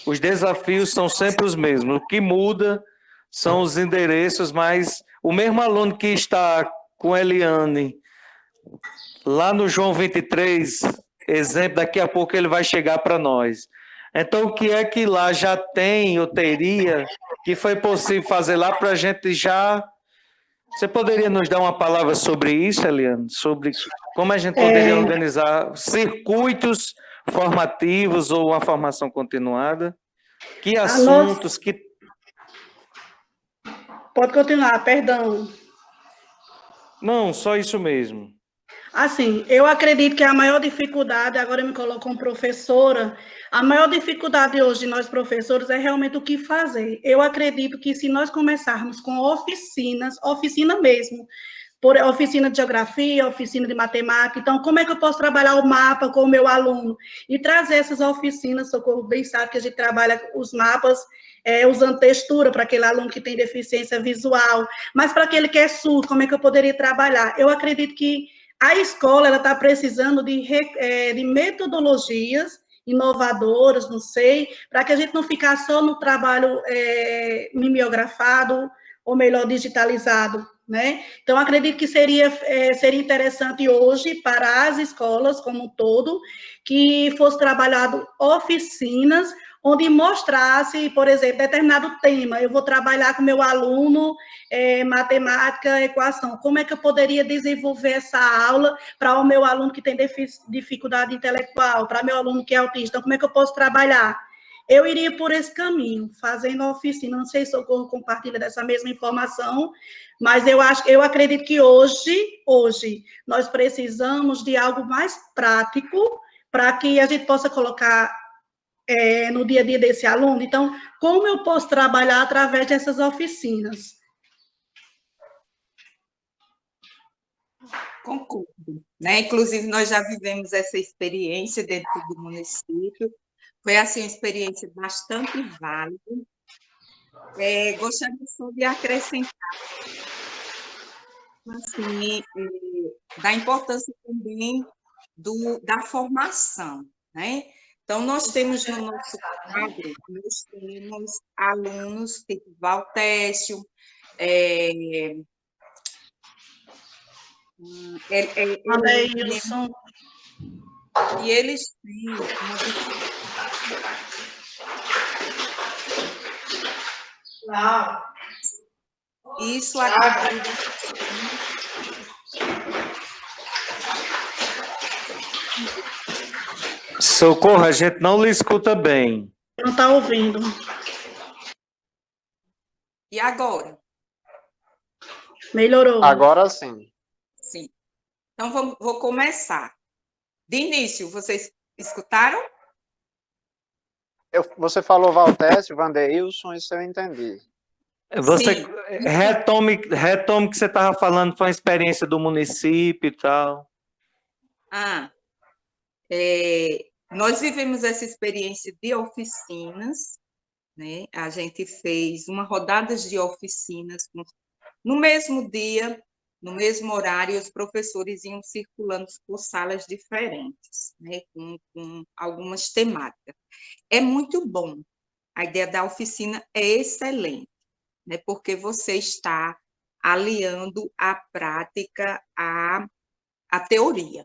Os desafios são sempre os mesmos. O que muda são os endereços, mas o mesmo aluno que está com Eliane lá no João 23, exemplo, daqui a pouco ele vai chegar para nós. Então, o que é que lá já tem ou teria que foi possível fazer lá para a gente já Você poderia nos dar uma palavra sobre isso, Eliane? Sobre como a gente poderia organizar circuitos formativos ou uma formação continuada? Que assuntos, que... Pode continuar, perdão. Não, só isso mesmo. Assim, eu acredito que a maior dificuldade, agora eu me coloco como professora, a maior dificuldade hoje de nós professores é realmente o que fazer. Eu acredito que se nós começarmos com oficinas, oficina mesmo, por oficina de geografia, oficina de matemática, então como é que eu posso trabalhar o mapa com o meu aluno? E trazer essas oficinas, Socorro bem sabe que a gente trabalha os mapas usando textura para aquele aluno que tem deficiência visual, mas para aquele que é surdo, como é que eu poderia trabalhar? Eu acredito que a escola está precisando de metodologias inovadoras, não sei, para que a gente não ficar só no trabalho mimeografado, ou melhor, digitalizado, né? Então, acredito que seria interessante hoje para as escolas como um todo, que fosse trabalhado oficinas onde mostrasse, por exemplo, determinado tema. Eu vou trabalhar com meu aluno matemática, equação. Como é que eu poderia desenvolver essa aula para o meu aluno que tem dificuldade intelectual, para meu aluno que é autista? Então, como é que eu posso trabalhar? Eu iria por esse caminho, fazendo a oficina. Não sei se Socorro compartilha dessa mesma informação, mas eu acredito que hoje nós precisamos de algo mais prático para que a gente possa colocar no dia a dia desse aluno. Então, como eu posso trabalhar através dessas oficinas? Concordo, né? Inclusive, nós já vivemos essa experiência dentro do município. Foi, assim, uma experiência bastante válida. Gostaria só de acrescentar, assim, da importância também da formação, né? Então, nós temos no nosso quadro, nós temos alunos tipo Valtécio, Adeilson. E eles têm uma isso acaba. Socorro, a gente não lhe escuta bem. Não está ouvindo. E agora? Melhorou. Agora sim. Sim. Então, vou começar. De início, vocês escutaram? Você falou Valtécio, Vanderilson, isso eu entendi. Você retome que você estava falando, foi uma experiência do município e tal. Nós vivemos essa experiência de oficinas, né? A gente fez uma rodada de oficinas no mesmo dia, no mesmo horário, os professores iam circulando por salas diferentes, né? Com algumas temáticas. É muito bom. A ideia da oficina é excelente, né? Porque você está aliando a prática à teoria.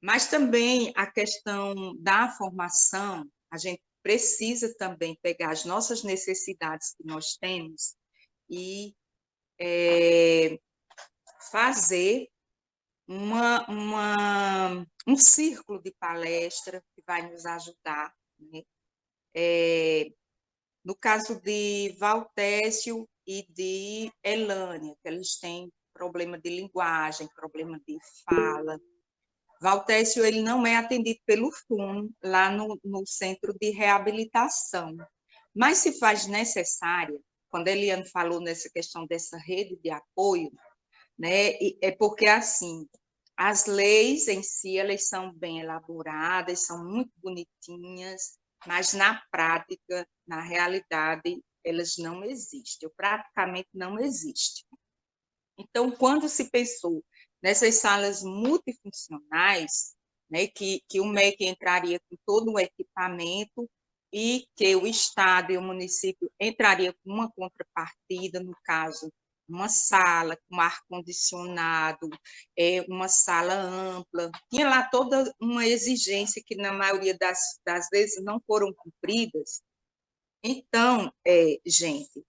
Mas também a questão da formação, a gente precisa também pegar as nossas necessidades que nós temos e fazer um círculo de palestra que vai nos ajudar, né? No caso de Valtécio e de Elânia, que eles têm problema de linguagem, problema de fala. Valtécio, ele não é atendido pelo FUN, lá no centro de reabilitação, mas se faz necessária, quando a Eliane falou nessa questão dessa rede de apoio, né, é porque, assim, as leis em si, elas são bem elaboradas, são muito bonitinhas, mas na prática, na realidade, elas não existem, ou praticamente não existem. Então, quando se pensou nessas salas multifuncionais, né, que o MEC entraria com todo o equipamento e que o Estado e o município entraria com uma contrapartida, no caso, uma sala com ar-condicionado, uma sala ampla, tinha lá toda uma exigência que, na maioria das vezes, não foram cumpridas. Então, gente,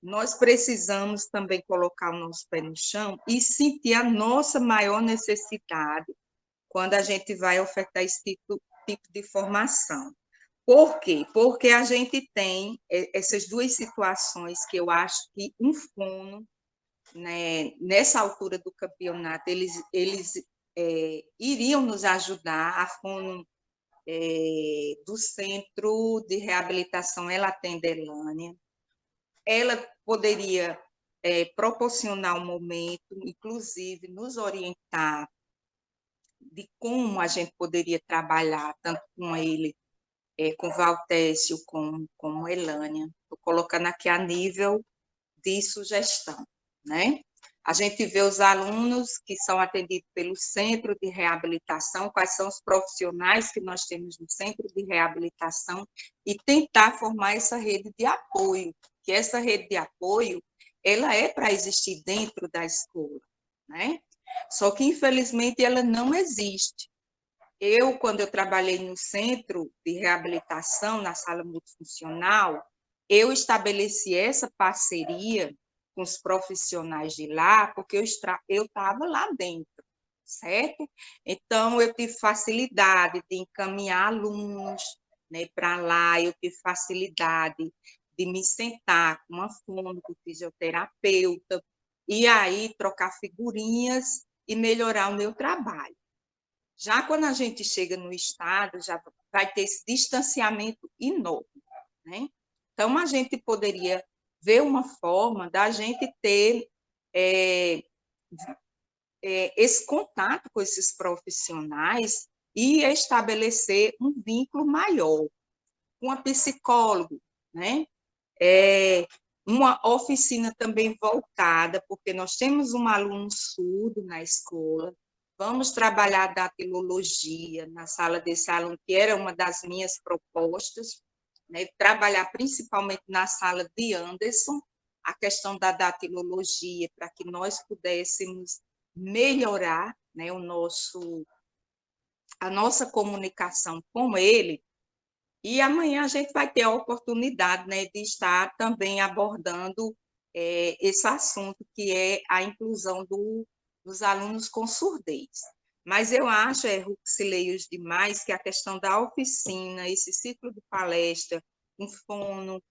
nós precisamos também colocar o nosso pé no chão e sentir a nossa maior necessidade quando a gente vai ofertar esse tipo de formação. Por quê? Porque a gente tem essas duas situações que eu acho que um fono, né, nessa altura do campeonato, eles iriam nos ajudar. A fono do Centro de Reabilitação Ela Atende Elânia, ela poderia proporcionar um momento, inclusive nos orientar de como a gente poderia trabalhar, tanto com ele, com Valtécio, com Elânia. Estou colocando aqui a nível de sugestão, né? A gente vê os alunos que são atendidos pelo Centro de Reabilitação, quais são os profissionais que nós temos no Centro de Reabilitação, e tentar formar essa rede de apoio, que essa rede de apoio, ela é para existir dentro da escola, né? Só que, infelizmente, ela não existe. Quando eu trabalhei no Centro de Reabilitação, na sala multifuncional, eu estabeleci essa parceria com os profissionais de lá, porque eu estava lá dentro, certo? Então, eu tive facilidade de encaminhar alunos, né, para lá, eu tive facilidade de me sentar com uma fono, com fisioterapeuta, e aí trocar figurinhas e melhorar o meu trabalho. Já quando a gente chega no estado, já vai ter esse distanciamento enorme, né? Então, a gente poderia ver uma forma da gente ter esse contato com esses profissionais e estabelecer um vínculo maior com a psicóloga, né? Uma oficina também voltada, porque nós temos um aluno surdo na escola. Vamos trabalhar a datilologia na sala desse aluno, que era uma das minhas propostas, né? Trabalhar principalmente na sala de Anderson, a questão da datilologia, para que nós pudéssemos melhorar, né, a nossa comunicação com ele. E amanhã a gente vai ter a oportunidade, né, de estar também abordando esse assunto, que é a inclusão dos alunos com surdez. Mas eu acho, Ruxilei, os demais, que a questão da oficina, esse ciclo de palestra, com fono,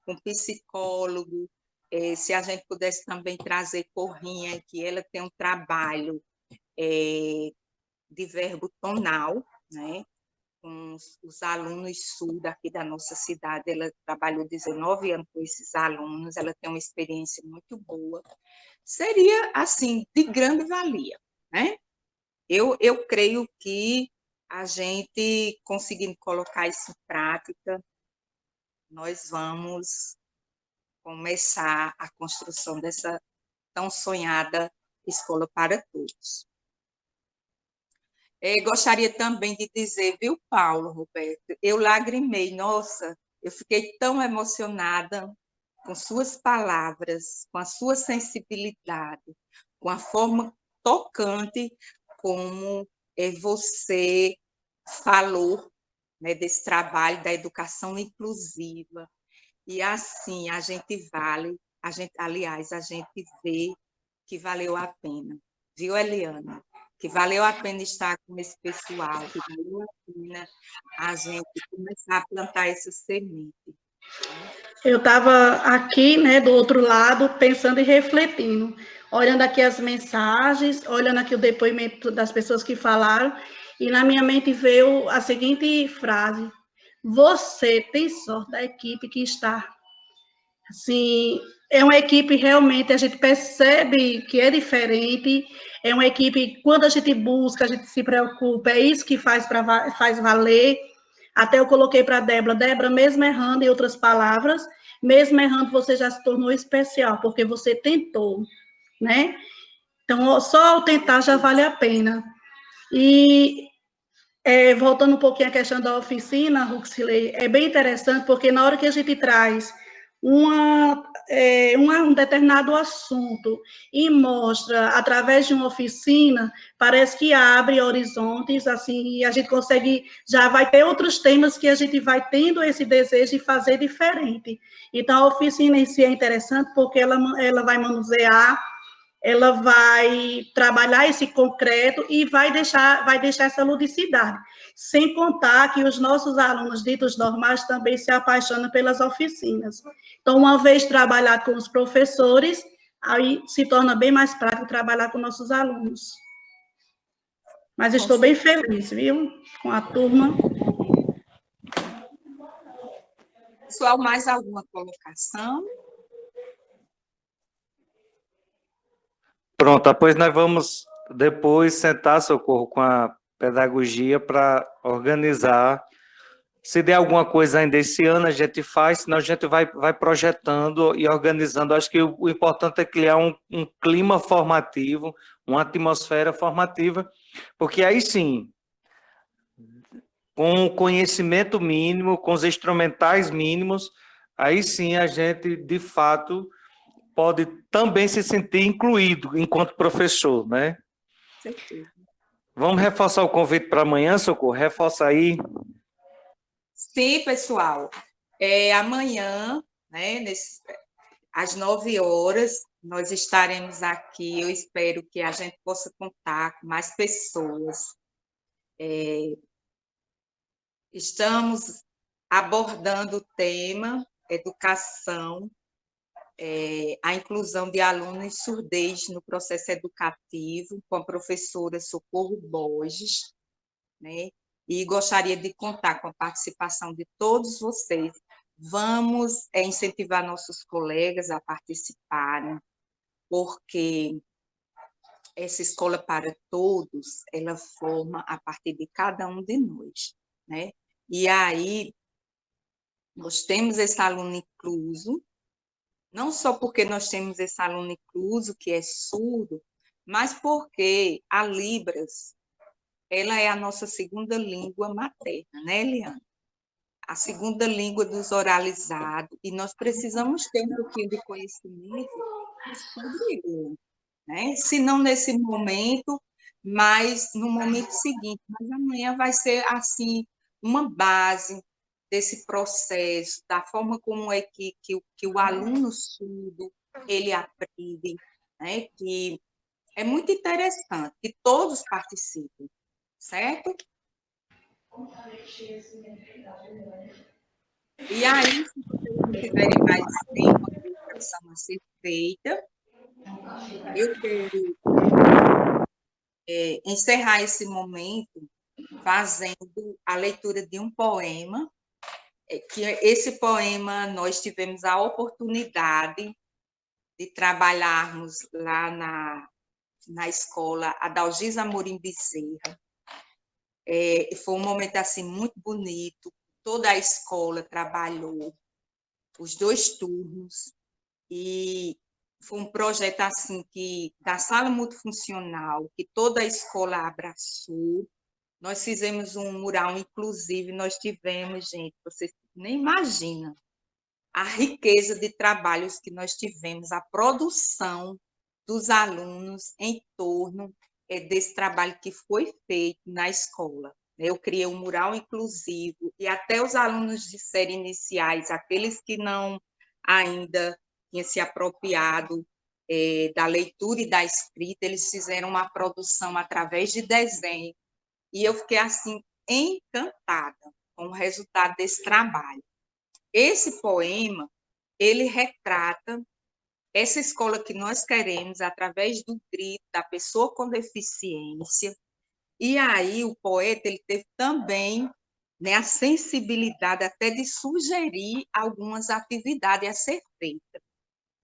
com psicólogo, se a gente pudesse também trazer Corrinha, que ela tem um trabalho de verbo tonal, né? Com os alunos surdos aqui da nossa cidade, ela trabalhou 19 anos com esses alunos, ela tem uma experiência muito boa. Seria, assim, de grande valia, né? Eu creio que a gente, conseguindo colocar isso em prática, nós vamos começar a construção dessa tão sonhada escola para todos. Gostaria também de dizer, viu, Paulo, Roberto, eu lagrimei, nossa, eu fiquei tão emocionada com suas palavras, com a sua sensibilidade, com a forma tocante como você falou, né, desse trabalho da educação inclusiva. E assim a gente vê que valeu a pena, viu, Eliana? Que valeu a pena estar com esse pessoal, que valeu a pena a gente começar a plantar essa semente. Eu estava aqui, né, do outro lado, pensando e refletindo, olhando aqui as mensagens, olhando aqui o depoimento das pessoas que falaram, e na minha mente veio a seguinte frase: você tem sorte da equipe que está. Assim, é uma equipe realmente, a gente percebe que é diferente, é uma equipe, quando a gente busca, a gente se preocupa, é isso que faz valer. Até eu coloquei para a Débora, mesmo errando, em outras palavras, mesmo errando, você já se tornou especial, porque você tentou, né? Então, só ao tentar já vale a pena. E, voltando um pouquinho à questão da oficina, Ruxilei, é bem interessante, porque na hora que a gente traz um determinado assunto e mostra através de uma oficina, parece que abre horizontes, assim, e a gente consegue, já vai ter outros temas que a gente vai tendo esse desejo de fazer diferente. Então, a oficina em si é interessante porque ela vai manusear, ela vai trabalhar esse concreto e vai deixar essa ludicidade. Sem contar que os nossos alunos ditos normais também se apaixonam pelas oficinas. Então, uma vez trabalhado com os professores, aí se torna bem mais prático trabalhar com nossos alunos. Mas estou bem feliz, viu? Com a turma. Pessoal, mais alguma colocação? Pronto, pois nós vamos depois sentar, Socorro, com a pedagogia para organizar. Se der alguma coisa ainda esse ano, a gente faz, senão a gente vai projetando e organizando. Acho que o importante é criar um clima formativo, uma atmosfera formativa, porque aí sim, com o conhecimento mínimo, com os instrumentais mínimos, aí sim a gente, de fato, pode também se sentir incluído enquanto professor, né? Certeza. Vamos reforçar o convite para amanhã, Socorro? Reforça aí. Sim, pessoal. Amanhã, né, às 9 horas, nós estaremos aqui. Eu espero que a gente possa contar com mais pessoas. Estamos abordando o tema educação, a inclusão de alunos surdez no processo educativo, com a professora Socorro Borges, né? E gostaria de contar com a participação de todos vocês. Vamos incentivar nossos colegas a participarem, porque essa escola para todos, ela forma a partir de cada um de nós, né? E aí, nós temos esse aluno incluso, não só porque nós temos esse aluno incluso que é surdo, mas porque a Libras, ela é a nossa segunda língua materna, né, Eliane? A segunda língua dos oralizados, e nós precisamos ter um pouquinho de conhecimento sobre ele, né? Se não nesse momento, mas no momento seguinte. Mas amanhã vai ser, assim, uma base desse processo, da forma como é que o aluno surdo, ele aprende, né? Que é muito interessante que todos participem, certo? E aí, se vocês não tiverem mais nenhuma colocação a ser feita, eu quero encerrar esse momento fazendo a leitura de um poema, que esse poema nós tivemos a oportunidade de trabalharmos lá na escola Adalgisa Amorim Bezerra. Foi um momento assim muito bonito, toda a escola trabalhou, os 2 turnos, e foi um projeto assim da sala multifuncional, que toda a escola abraçou. Nós fizemos um mural inclusive, nós tivemos, gente, vocês nem imaginam a riqueza de trabalhos que nós tivemos, a produção dos alunos em torno desse trabalho que foi feito na escola. Eu criei um mural inclusivo e até os alunos de série iniciais, aqueles que não ainda tinham se apropriado da leitura e da escrita, eles fizeram uma produção através de desenho. E eu fiquei, assim, encantada com o resultado desse trabalho. Esse poema, ele retrata essa escola que nós queremos através do grito da pessoa com deficiência. E aí o poeta ele teve também, né, a sensibilidade até de sugerir algumas atividades a ser feitas.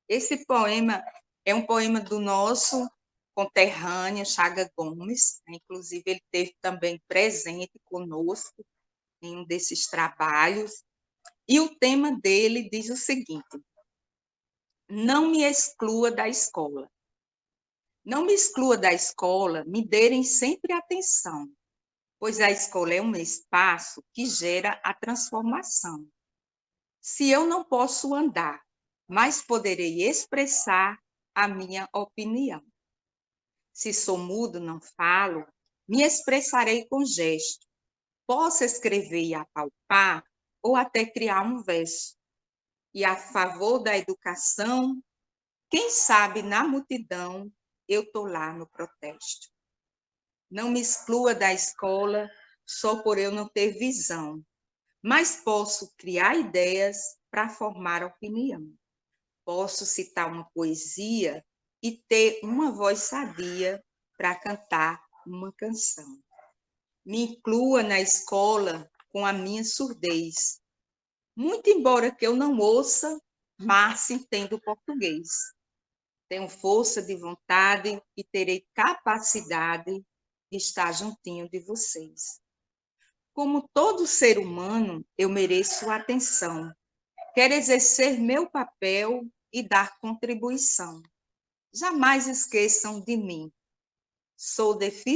Esse poema é um poema do nosso conterrâneo, Chaga Gomes, né? Inclusive ele esteve também presente conosco em um desses trabalhos. E o tema dele diz o seguinte: não me exclua da escola. Não me exclua da escola, me derem sempre atenção, pois a escola é um espaço que gera a transformação. Se eu não posso andar, mas poderei expressar a minha opinião. Se sou mudo, não falo, me expressarei com gesto. Posso escrever e apalpar, ou até criar um verso. E a favor da educação, quem sabe na multidão eu estou lá no protesto. Não me exclua da escola só por eu não ter visão, mas posso criar ideias para formar opinião. Posso citar uma poesia e ter uma voz sadia para cantar uma canção. Me inclua na escola com a minha surdez, muito embora que eu não ouça, mas entendo português. Tenho força de vontade e terei capacidade de estar juntinho de vocês. Como todo ser humano, eu mereço atenção. Quero exercer meu papel e dar contribuição. Jamais esqueçam de mim. Sou deficiente